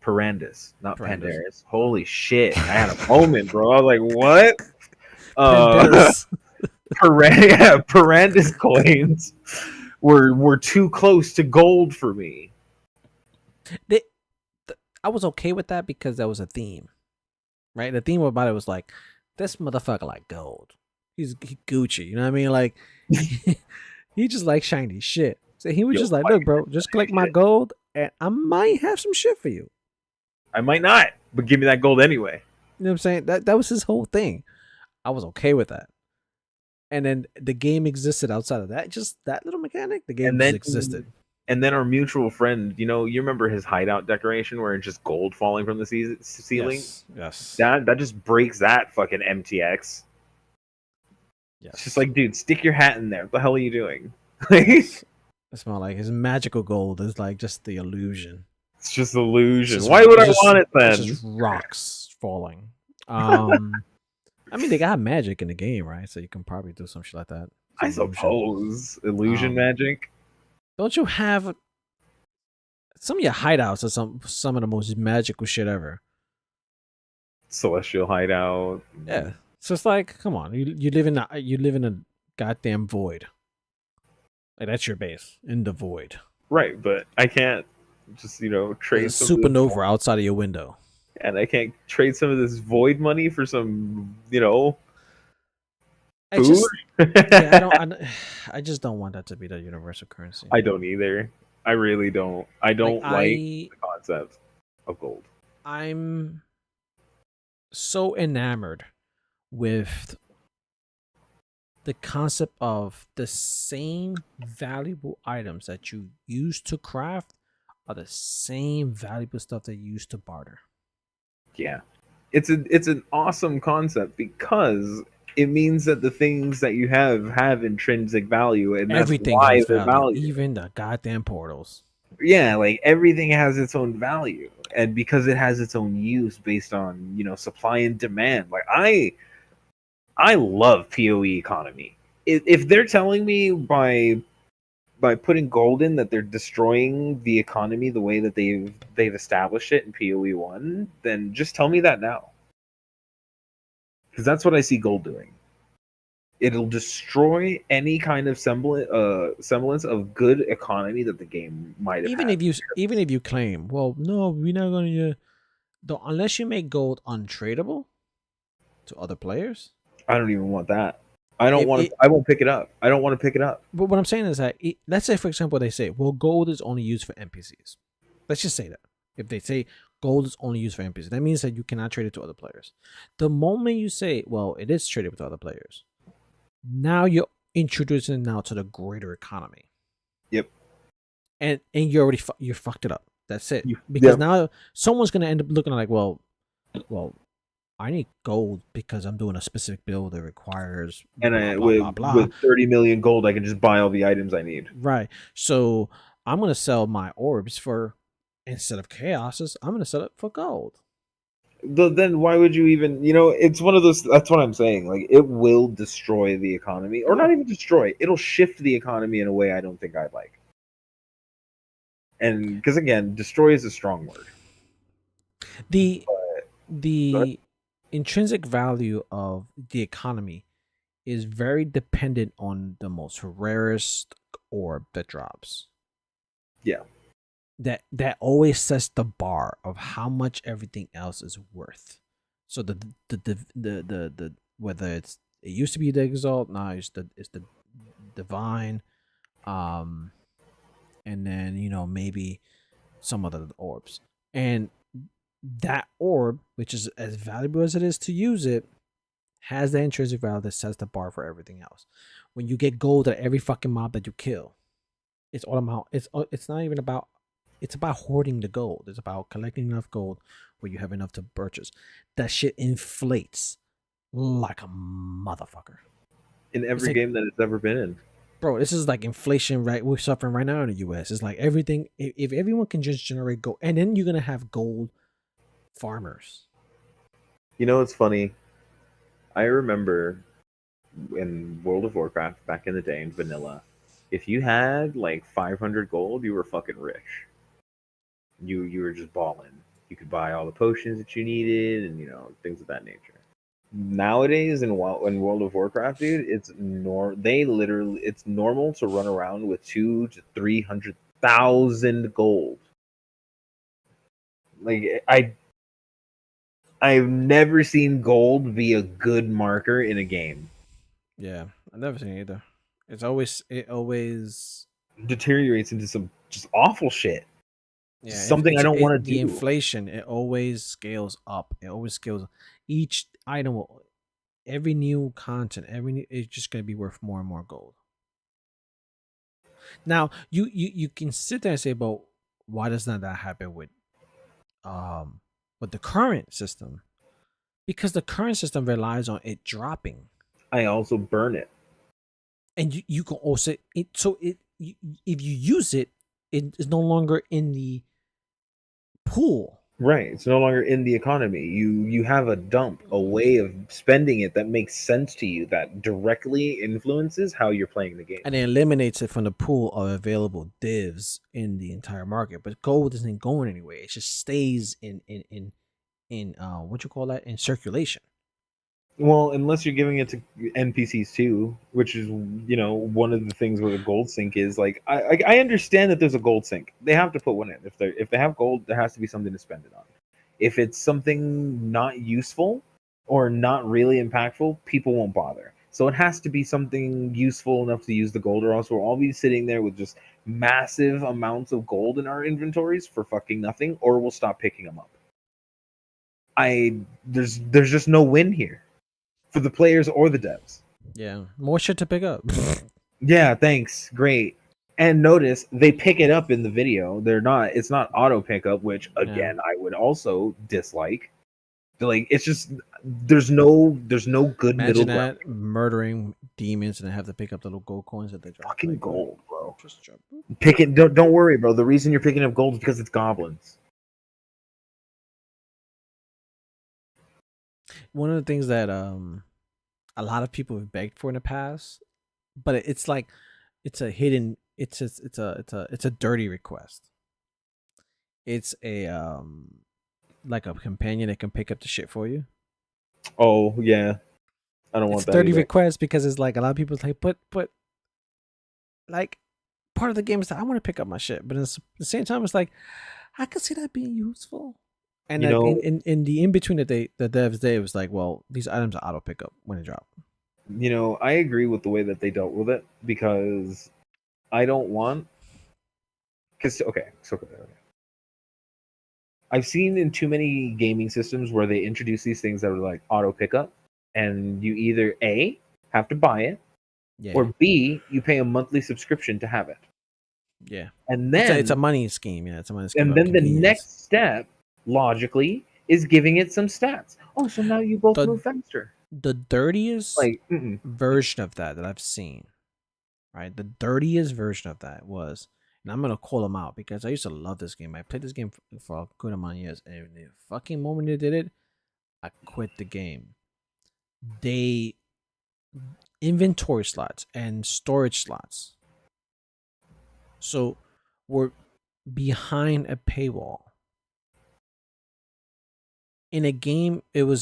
Parandus, not Pandas. Pandaris. Holy shit! I had a moment, bro. I was like, what? Uh, Pandas. Yeah, Parandus coins were too close to gold for me. They, I was okay with that because that was a theme, right? The theme about it was like, this motherfucker like gold. He Gucci. You know what I mean? Like, he just like shiny shit. So he was Yo, just like, fuck look, bro, just collect my shit. gold, and I might have some shit for you. I might not, but give me that gold anyway. You know what I'm saying? That was his whole thing. I was okay with that. And then the game existed outside of that. Just that little mechanic, the game And just then existed. our mutual friend, you remember his hideout decoration where it's just gold falling from the ceiling? Yes, yes, That just breaks that fucking MTX. It's just yes. like, dude, stick your hat in there. What the hell are you doing? It's It's more like his magical gold is like just the illusion. just illusion. Why would I want it It's then? just rocks falling. I mean they got magic in the game, right? So you can probably do some shit like that. It's I illusion. suppose illusion Um, magic. don't you have some of your hideouts are some of the most magical shit ever? Celestial hideout. Yeah. So it's like, come on, you live in a goddamn void. Like that's your base in the void. Right, but I can't just There's a trade some of this, supernova outside of your window. and I can't trade some of this void money for some I food. just yeah, I just don't want that to be the universal currency. I don't either. I really don't. I Like don't like the concept of gold. I'm so enamored with the concept of the same valuable items that you use to craft are the same valuable stuff that you use to barter. Yeah, it's an awesome concept because it means that the things that you have intrinsic value, and that's Everything why has they're value, valuable. even the goddamn portals. Yeah, like everything has its own value, and because it has its own use based on supply and demand. Like I love POE economy. If they're telling me by putting gold in that they're destroying the economy the way that they've established it in POE 1, then just tell me that now. Because that's what I see gold doing. It'll destroy any kind of semblance of good economy that the game might have had. Even if you claim, well, no, we're not gonna though unless you make gold untradeable to other players. I don't even want that. I don't It, want it to. I won't pick it up. I don't want to pick it up. but what I'm saying is that let's say for example they say, well, gold is only used for NPCs. Let's just say that. If they say gold is only used for NPCs, that means that you cannot trade it to other players. The moment you say, well, it is traded with other players, now you're introducing now to the greater economy. Yep. And you already you fucked it up. That's it. Yep. Because now someone's gonna end up looking like, well, I need gold because I'm doing a specific build that requires And blah, blah, with blah, blah. with 30 million gold, I can just buy all the items I need. Right. So I'm gonna sell my orbs for, instead of chaoses, I'm gonna sell it for gold. Then why would you even? It's one of those. That's what I'm saying. Like it will destroy the economy, or not even destroy. It'll shift the economy in a way I don't think I'd like. And because again, destroy is a strong word. The But the intrinsic value of the economy is very dependent on the most rarest orb that drops. yeah, That always sets the bar of how much everything else is worth. So the whether it used to be the exalt, now it's the divine, and then maybe some other orbs. And that orb, which is as valuable as it is to use it, has the intrinsic value that sets the bar for everything else. When you get gold at every fucking mob that you kill, it's all about. It's not even about. It's about hoarding the gold. It's about collecting enough gold where you have enough to purchase. That shit inflates like a motherfucker. In It's every like, game that it's ever been in. bro, this is like inflation, right? We're suffering right now in the US. It's like everything, if everyone can just generate gold, and then you're gonna have gold farmers. You know what's funny? I remember in World of Warcraft back in the day in vanilla, if you had like 500 gold, you were fucking rich. You were just balling. You could buy all the potions that you needed, and things of that nature. Nowadays in World of Warcraft, dude, it's normal to run around with 200,000 to 300,000 gold. Like I've never seen gold be a good marker in a game. Yeah, I've never seen it either. It always Deteriorates into some just awful shit. yeah, Just something I don't want to the do. inflation, it always scales up. It always scales. Each item will, every new content, it's just gonna be worth more and more gold. Now you can sit there and say, but why does not that happen um with the current system? Because the current system relies on it dropping, I also burn it. and you can also it so it you, if you use it, it is no longer in the pool. Right. It's no longer in the economy. You have a dump, a way of spending it that makes sense to you, that directly influences how you're playing the game. And it eliminates it from the pool of available divs in the entire market. But gold isn't going anywhere. It just stays in what you call that, in circulation. Well, unless you're giving it to NPCs too, which is one of the things with a gold sink is like I understand that there's a gold sink. They have to put one in. If they have gold, there has to be something to spend it on. If it's something not useful or not really impactful, people won't bother. So it has to be something useful enough to use the gold, or else we'll all be sitting there with just massive amounts of gold in our inventories for fucking nothing, or we'll stop picking them up. There's just no win here for the players or the devs. Yeah, more shit to pick up. Yeah, thanks. Great. And notice they pick it up in the video. It's not auto pickup, which Yeah. again I would also dislike. Like it's just there's no good middle Imagine ground. that, murdering demons and have to pick up the little gold coins that they drop. Fucking Like, gold, bro. just drop. Pick it. Don't worry, bro. The reason you're picking up gold is because it's goblins. One of the things that a lot of people have begged for in the past, but it's like it's a hidden. It's a dirty request. It's a like a companion that can pick up the shit for you. Oh yeah, I don't It's want a that dirty either. request because it's like a lot of people like, but like part of the game is that I want to pick up my shit, but at the same time, it's like I could see that being useful. And You that know, in the in between that the devs day was like, well, these items are auto pickup when they drop. I agree with the way that they dealt with it because I don't want. Because okay. I've seen in too many gaming systems where they introduce these things that are like auto pickup, and you either A have to buy it, or Yeah, B you pay a monthly subscription to have it. yeah. And It's a then money scheme. Yeah, it's a money scheme and of then the convenience. next step logically is giving it some stats. Oh, so now you both The move faster. the dirtiest Like, version of that I've seen, right? The dirtiest version of that was, and I'm gonna call them out because I used to love this game. I played this game for a good amount of years, and the fucking moment they did it, I quit the game. They inventory slots and storage slots, so we're behind a paywall in a game. It was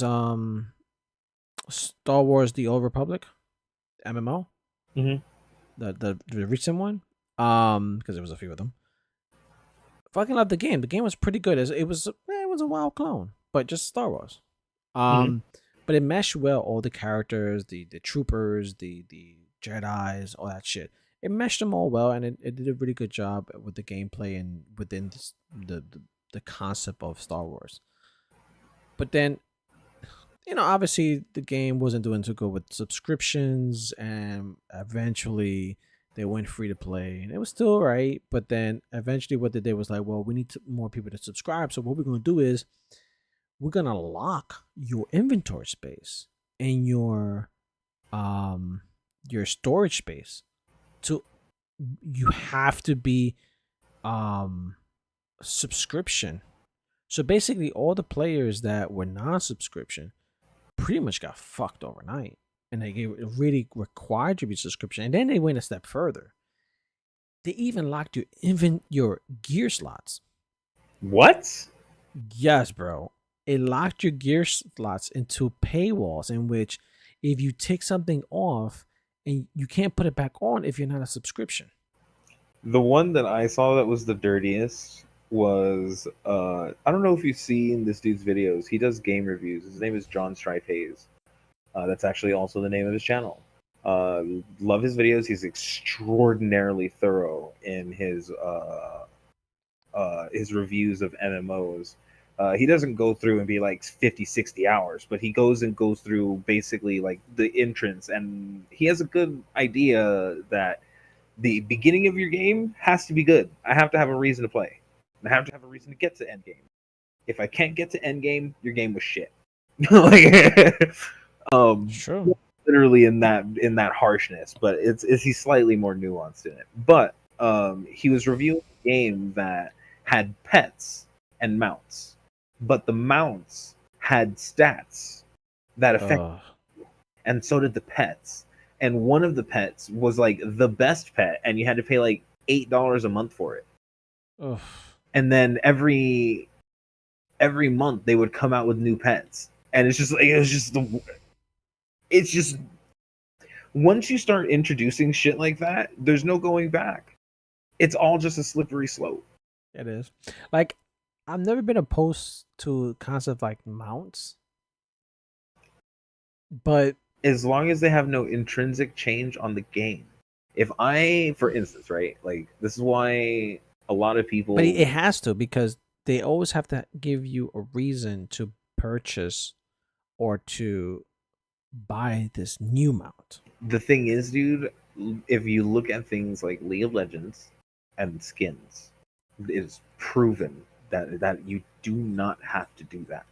Star Wars: The Old Republic MMO, mhm. the recent one, because there was a few of them. Fucking loved the game. The game was pretty good. It was a wild clone, but just Star Wars. Mhm. Um, but it meshed well, all the characters, the troopers, the Jedi's, all that shit. It meshed them all well, and it did a really good job with the gameplay and within the concept of Star Wars. But then, obviously the game wasn't doing too good with subscriptions, and eventually they went free to play, and it was still right. But then eventually, what they did was like, well, we need more people to subscribe. So what we're going to do is we're going to lock your inventory space and your storage space to you have to be subscription. So basically all the players that were non-subscription pretty much got fucked overnight, and they really required you to be subscription. And then they went a step further. They even locked your gear slots. What? Yes, bro. It locked your gear slots into paywalls in which if you take something off and you can't put it back on if you're not a subscription. The one that I saw that was the dirtiest was I don't know if you've seen this dude's videos. He does game reviews. His name is John Strife Hayes. That's actually also the name of his channel. Love his videos. He's extraordinarily thorough in his reviews of MMOs. He doesn't go through and be like 50, 60 hours, but he goes through basically like the entrance, and he has a good idea that the beginning of your game has to be good. I have to have a reason to play. I have to have a reason to get to end game. If I can't get to end game, your game was shit. Like, True. literally in that harshness, but it's he's slightly more nuanced in it. But he was reviewing a game that had pets and mounts, but the mounts had stats that affect, and so did the pets. And one of the pets was like the best pet, and you had to pay like $8 a month for it. Ugh. And then every month they would come out with new pets, and it's just once you start introducing shit like that, there's no going back. It's all just a slippery slope. It is. Like, I've never been opposed to concept like mounts, but as long as they have no intrinsic change on the game. If I, for instance, right, like this is why a lot of people. But it has to, because they always have to give you a reason to purchase or to buy this new mount. The thing is, dude, if you look at things like League of Legends and skins, it is proven that you do not have to do that.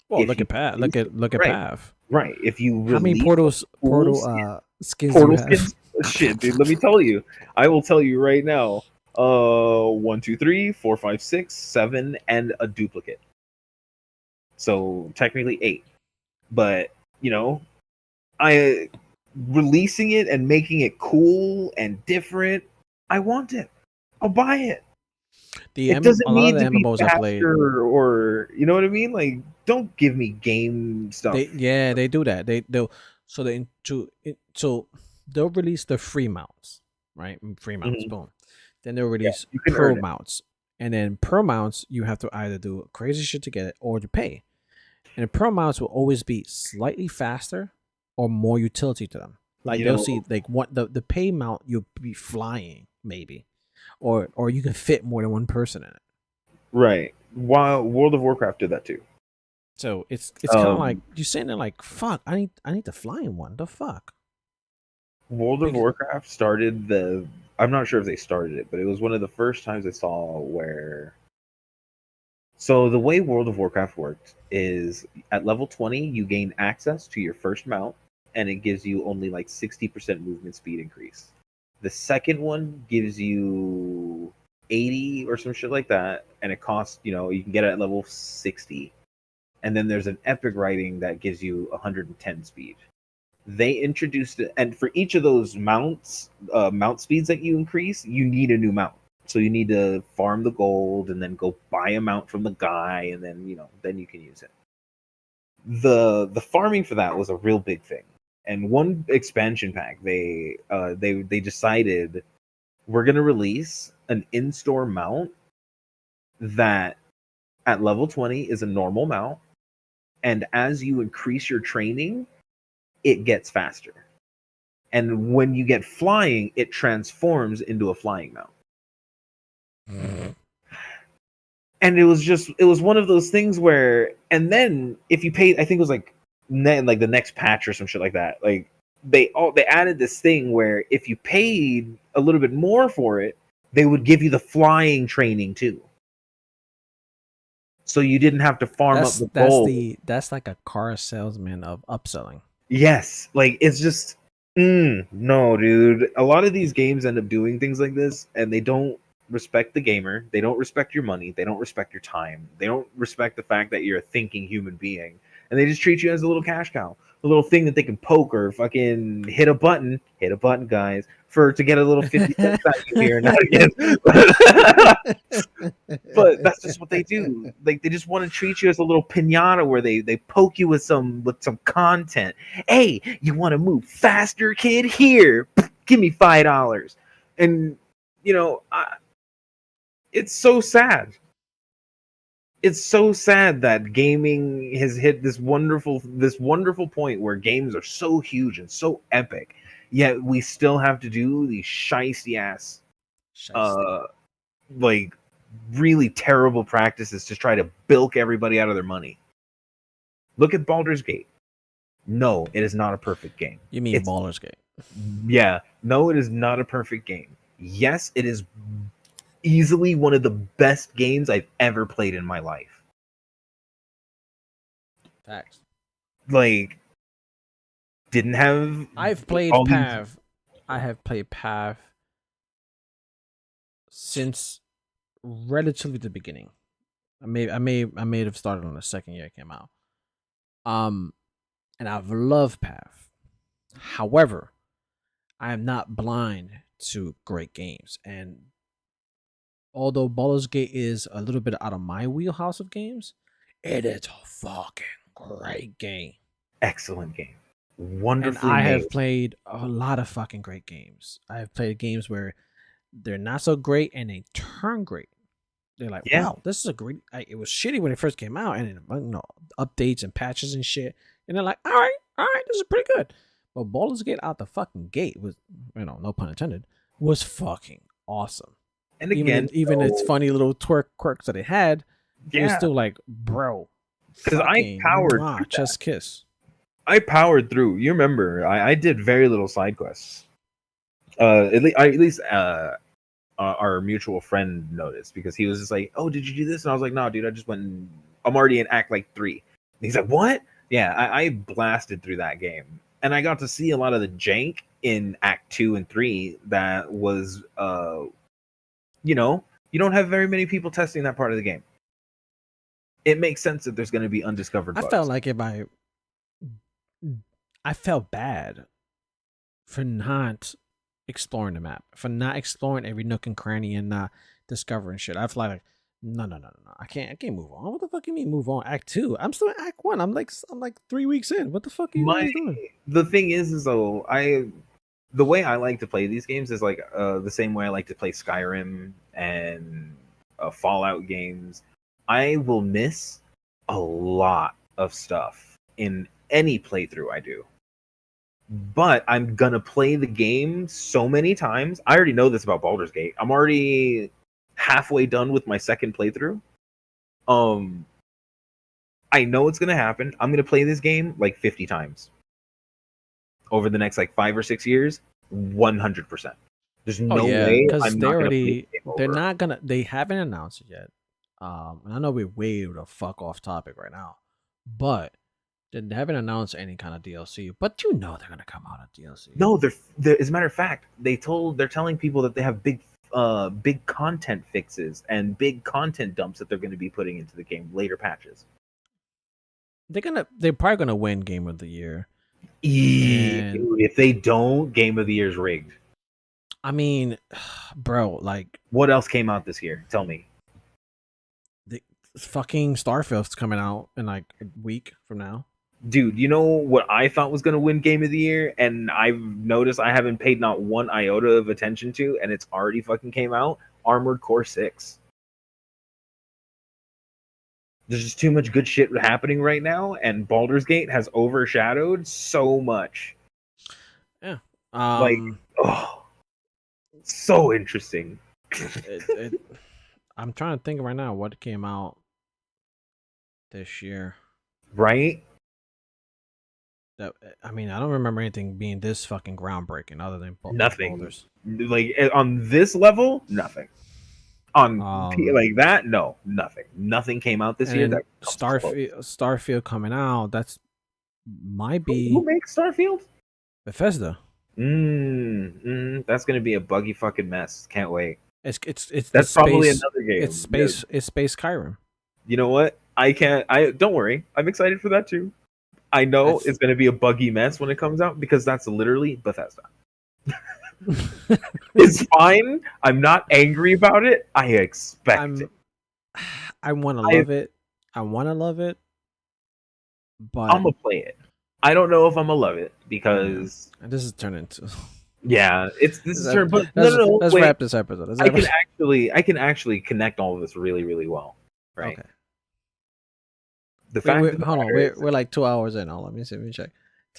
Well, look at Pav. Look at right, Pav. Right. If you how many portal skins portal do you have? skins? Shit, dude. Let me tell you. I will tell you right now. 1, 2, 3, 4, 5, 6, 7, and a duplicate. So technically 8. But I releasing it and making it cool and different. I want it. I'll buy it. It doesn't need to be faster, or you know what I mean. Like, don't give me game stuff. They do that. So they'll release the free mounts, right? Free mounts, boom. Then they'll release pro mounts, and then pro mounts you have to either do crazy shit to get it or to pay. And the pro mounts will always be slightly faster or more utility to them. Like they'll see like what the pay mount you'll be flying maybe, or you can fit more than one person in it. Right. While World of Warcraft did that too. So it's kind of like you're sitting there like, fuck, I need to fly in one. The fuck. World of Warcraft started I'm not sure if they started it, but it was one of the first times I saw where. So the way World of Warcraft worked is at level 20, you gain access to your first mount, and it gives you only like 60% movement speed increase. The second one gives you 80 or some shit like that, and it costs, you can get it at level 60. And then there's an epic riding that gives you 110 speed. They introduced it, and for each of those mounts, mount speeds that you increase, you need a new mount. So you need to farm the gold and then go buy a mount from the guy, and then then you can use it. The farming for that was a real big thing. And one expansion pack, they decided we're gonna release an in-store mount that at level 20 is a normal mount, and as you increase your training, it gets faster. And when you get flying, it transforms into a flying mount. And it was one of those things where, and then if you paid, I think it was like like the next patch or some shit like that, like they added this thing where if you paid a little bit more for it, they would give you the flying training too, so you didn't have to farm up the gold. That's like a car salesman of upselling. Yes, like it's just no, dude. A lot of these games end up doing things like this, and they don't respect the gamer. They don't respect your money. They don't respect your time. They don't respect the fact that you're a thinking human being, and they just treat you as a little cash cow, a little thing that they can poke or fucking hit a button, guys, for to get a little 50 cents out of you here and not again. But that's just what they do. Like they just want to treat you as a little pinata where they poke you with some content. Hey, you want to move faster, kid? Here, give me $5. And you know, it's so sad. It's so sad that gaming has hit this wonderful point where games are so huge and so epic, yet we still have to do these shisty ass like really terrible practices to try to bilk everybody out of their money. Look at Baldur's Gate. No, it is not a perfect game. You mean Baldur's Gate? Yeah. No, it is not a perfect game. Yes, it is easily one of the best games I've ever played in my life. Facts. Like, didn't have. I've played Pav. I have played Pav since relatively the beginning. I may have started on the second year it came out. And I've loved Pav. However, I am not blind to great games. And although Baldur's Gate is a little bit out of my wheelhouse of games, it is a fucking great game. Excellent game. Wonderfully and I made. have played a lot of fucking great games. I have played games where they're not so great and they turn great. They're like, wow, this is a great. It was shitty when it first came out, and updates and patches and shit. And they're like, all right, this is pretty good. But Baldur's Gate out the fucking gate was, no pun intended, was fucking awesome. And again, even its funny little quirks that it had, it was still like, bro, because I powered chest kiss. I powered through. You remember, I did very little side quests. At least our mutual friend noticed, because he was just like, "Oh, did you do this?" And I was like, "No, dude, I just went. I'm already in Act like 3." And he's like, "What?" Yeah, I blasted through that game, and I got to see a lot of the jank in Act 2 and 3 that was, you don't have very many people testing that part of the game. It makes sense that there's going to be undiscovered bugs. I felt like I felt bad for not exploring the map, for not exploring every nook and cranny and not discovering shit. I feel like, no, I can't move on. What the fuck you mean move on? Act 2. I'm still in Act 1. I'm like 3 weeks in. What the fuck are you guys doing? The thing is though, the way I like to play these games is like the same way I like to play Skyrim and Fallout games. I will miss a lot of stuff in any playthrough I do. But I'm gonna play the game so many times. I already know this about Baldur's Gate. I'm already halfway done with my second playthrough. I know it's gonna happen. I'm gonna play this game like 50 times over the next like 5 or 6 years. 100%. There's no way I'm not gonna play the game over. They haven't announced it yet. And I know we're way the fuck off topic right now, but they haven't announced any kind of DLC. But they're gonna come out of DLC. No, they're as a matter of fact, they're telling people that they have big content fixes and big content dumps that they're going to be putting into the game later patches. They're probably gonna win Game of the Year. Dude, if they don't, Game of the Year's rigged. I mean, bro, like, what else came out this year? Tell me. The fucking Starfield's coming out in like a week from now. Dude, you know what I thought was going to win Game of the Year, and I've noticed I haven't paid not one iota of attention to, and it's already fucking came out? Armored Core 6. There's just too much good shit happening right now, and Baldur's Gate has overshadowed so much. Yeah. So interesting. I'm trying to think right now what came out this year. right? That I mean, I don't remember anything being this fucking groundbreaking other than Nothing. boulders. Like on this level, nothing. On Um, like that, no, nothing. Nothing came out this and year then that comes close. Starfield coming out. That's might Who be makes Starfield? Bethesda. That's gonna be a buggy fucking mess. Can't wait. It's That's probably space. another game. Yeah. It's space Skyrim. You know what? I can't. I don't worry. I'm excited for that too. I know That's it's gonna be a buggy mess when it comes out because that's literally Bethesda. It's fine. I'm not angry about it. I expect it. I'm I want to I love it. I want to love it, I'm but gonna play it. I don't know if I'm gonna love it yeah, because and this is turning into. yeah, it's this is turn. But no, no, Let's no. Wait. wrap this episode. I can actually connect all of this really, really well. Right. Okay. The fact of the Hold on. matter is, We're like 2 hours in. Let me see. Let me check.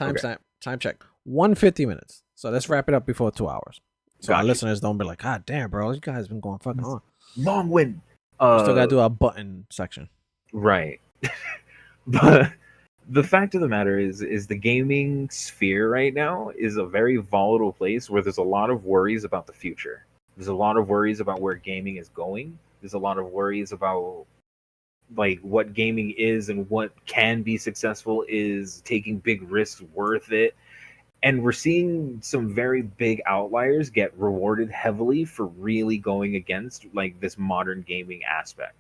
okay, Time check. 150 minutes. So let's wrap it up before 2 hours. So our got you. listeners don't be like, God damn, bro, you guys been going fucking on. Long win. We still gotta do our button section. Right. But the fact of the matter is the gaming sphere right now is a very volatile place where there's a lot of worries about the future. There's a lot of worries about where gaming is going. There's a lot of worries about like what gaming is and what can be successful. Is taking big risks worth it? And we're seeing some very big outliers get rewarded heavily for really going against like this modern gaming aspect.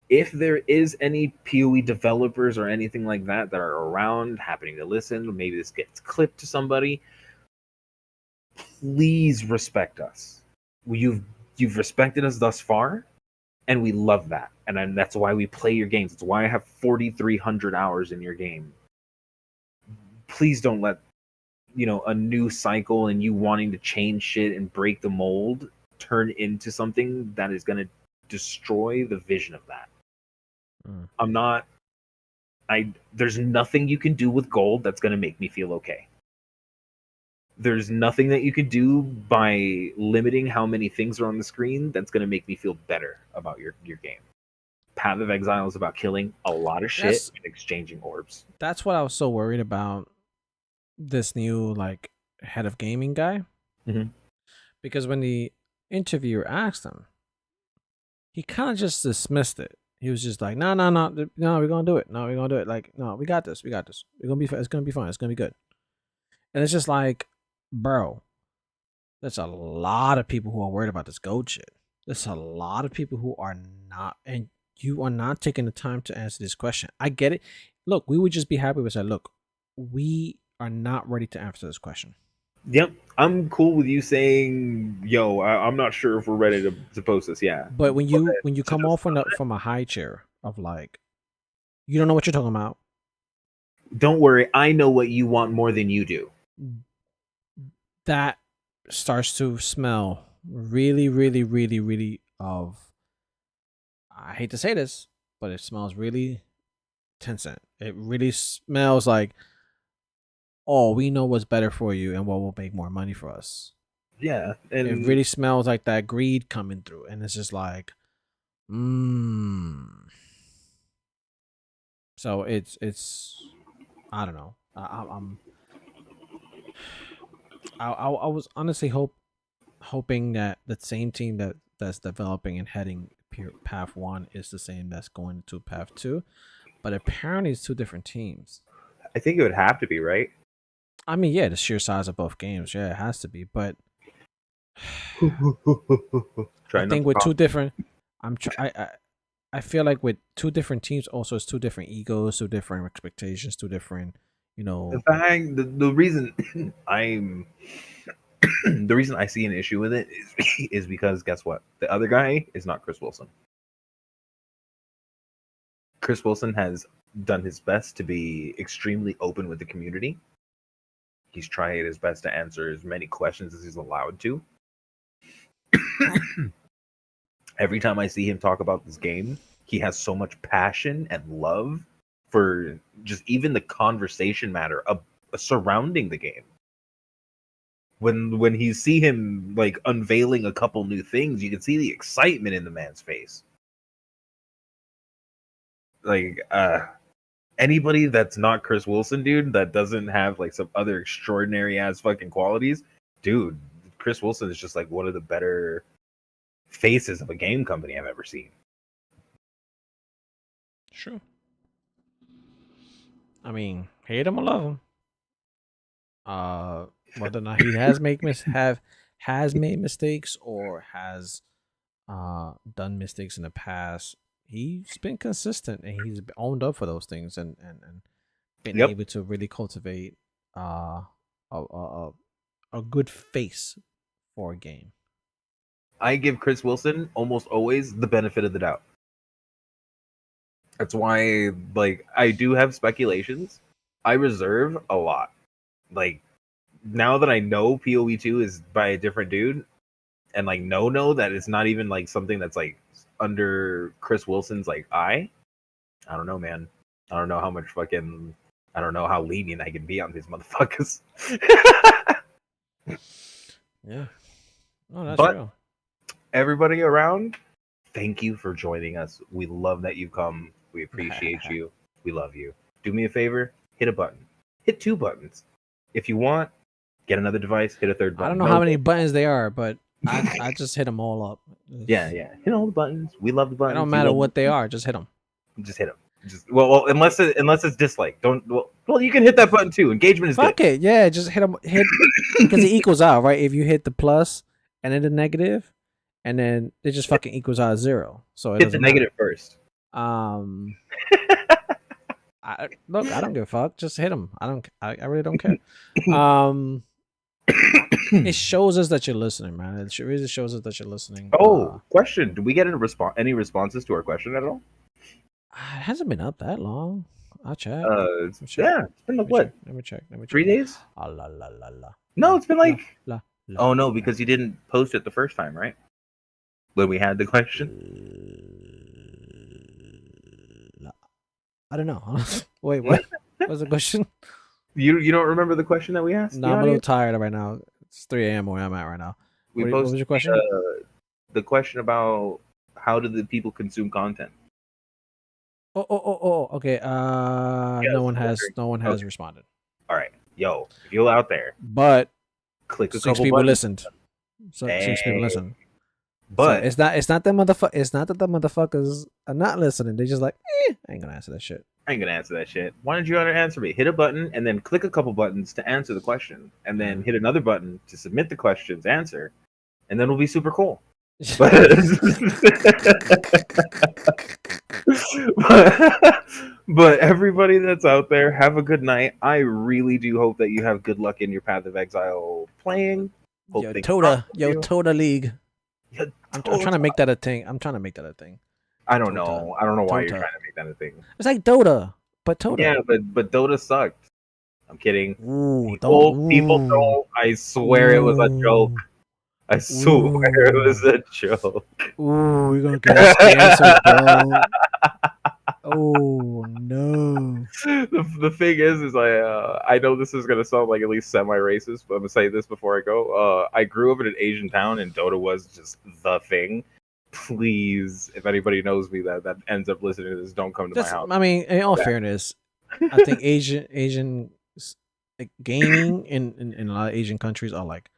If there is any POE developers or anything like that that are around happening to listen, maybe this gets clipped to somebody, please respect us. You've respected us thus far, and we love that. And then that's why we play your games. It's why I have 4,300 hours in your game. Please don't let a new cycle and you wanting to change shit and break the mold turn into something that is going to destroy the vision of that. I'm not I There's nothing you can do with gold that's going to make me feel okay. There's nothing that you can do by limiting how many things are on the screen that's going to make me feel better about your game. Path of Exile is about killing a lot of shit That's and exchanging orbs. that's what I was so worried about this new like head of gaming guy. Mhm. Because when the interviewer asked him, he kind of just dismissed it. He was just like, no, no, no, no, we're gonna do it. No, we're gonna do it. Like, no, we got this. We got this. We're gonna be. It's gonna be fun. It's gonna be good. And it's just like, bro, there's a lot of people who are worried about this gold shit. There's a lot of people who are not, and you are not taking the time to answer this question. I get it. Look, we would just be happy with say, look, we are not ready to answer this question. Yep, I'm cool with you saying, "Yo, I'm not sure if we're ready to post this." Yeah, But when but you to come just off from a high chair of like, you don't know what you're talking about. don't worry, I know what you want more than you do. That starts to smell really, really, really, really of. I hate to say this, but it smells really Tencent. It really smells like, oh, we know what's better for you and what will make more money for us. Yeah, It and really smells like that greed coming through, and it's just like, mmm. So it's I don't know. I was honestly hoping that the same team that's developing and heading Path One is the same that's going to Path Two, but apparently it's two different teams. I think it would have to be right. I mean, yeah, the sheer size of both games, yeah, it has to be, but I Try not think to with cough. two different, I'm try I feel like with two different teams, also it's two different egos, two different expectations, two different, you The know. fact, the reason I'm the reason I see an issue with it is because guess what? The other guy is not Chris Wilson. Chris Wilson has done his best to be extremely open with the community. He's tried his best to answer as many questions as he's allowed to. Every time I see him talk about this game, he has so much passion and love for just even the conversation matter of surrounding the game. When you see him like unveiling a couple new things, you can see the excitement in the man's face. Like anybody that's not Chris Wilson, dude, that doesn't have like some other extraordinary ass fucking qualities, dude. Chris Wilson is just like one of the better faces of a game company I've ever seen. Sure. I mean, hate him or love him. Whether or not he has made mistakes or has done mistakes in the past, he's been consistent and he's owned up for those things and been Yep. able to really cultivate a good face for a game. I give Chris Wilson almost always the benefit of the doubt. That's why, like, I do have speculations. I reserve a lot. Like, now that I know POE 2 is by a different dude, and like know that it's not even like something that's like under Chris Wilson's like eye. I don't know, man. I don't know how much fucking. I don't know how lenient I can be on these motherfuckers. Yeah. Oh, that's But real. everybody around, thank you for joining us. We love that you come. We appreciate you. We love you. Do me a favor, hit a button. Hit 2 buttons. If you want, get another device, hit a 3rd button. I don't know how many buttons they are, but I just hit them all up. Yeah. Hit all the buttons. We love the buttons. It don't matter what they are, just hit them. Just hit them. Just well, unless it's dislike. Don't well, you can hit that button too. Engagement is Fuck good. it, yeah, just hit them. Hit because it equals out, right? If you hit the plus and then the negative, and then it just fucking equals out 0. So it Hit the negative first. Look, I don't give a fuck. Just hit them. I really don't care. It shows us that you're listening, man. It really shows us that you're listening. Oh, question. Did we get any responses to our question at all? It hasn't been up that long. I'll check. Yeah, it's been like what? Let me check. 3 days? La la la. No, it's been like. La. Oh no, because you didn't post it the first time, right? When we had the question. I don't know. Wait, what? What was the question? You don't remember the question that we asked? No, I'm a little tired right now. It's 3 a.m. where I'm at right now. What was your question? The question about how do the people consume content? Oh. Okay. No one has responded. All right, yo, if you're out there, but click a 6 couple people buttons. listened. So 6 people listened. But so it's not that the motherfuckers are not listening. They're just like, I ain't gonna answer that shit. I ain't gonna answer that shit. Why don't you answer me? Hit a button and then click a couple buttons to answer the question, and then hit another button to submit the question's answer, and then we'll be super cool. but everybody that's out there, have a good night. I really do hope that you have good luck in your Path of Exile playing. Yo, Toda League. I'm trying to make that a thing. I don't know why you're trying to make that a thing. It's like Dota, but Toda. Yeah, but Dota sucked. I'm kidding. Ooh, people don't. I swear it was a joke. I swear it was a joke. Ooh, you're gonna get us canceled, bro. Oh no. The thing is I know this is gonna sound like at least semi-racist, but I'm gonna say this before I go. I grew up in an Asian town, and Dota was just the thing. Please, if anybody knows me that ends up listening to this, don't come to my house. I mean, in all fairness, I think Asian like, gaming in a lot of Asian countries are like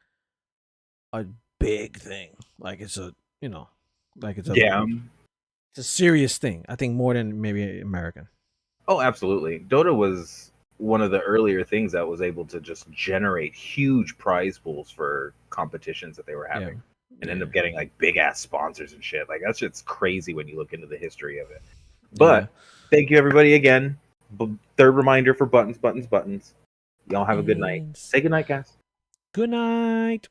a big thing. Like it's a it's a serious thing. I think more than maybe American. Oh, absolutely. Dota was one of the earlier things that was able to just generate huge prize pools for competitions that they were having. And end up getting like big ass sponsors and shit. Like that shit's crazy when you look into the history of it. But thank you everybody again. Third reminder for buttons. Y'all have a good night. Say good night, guys. Good night.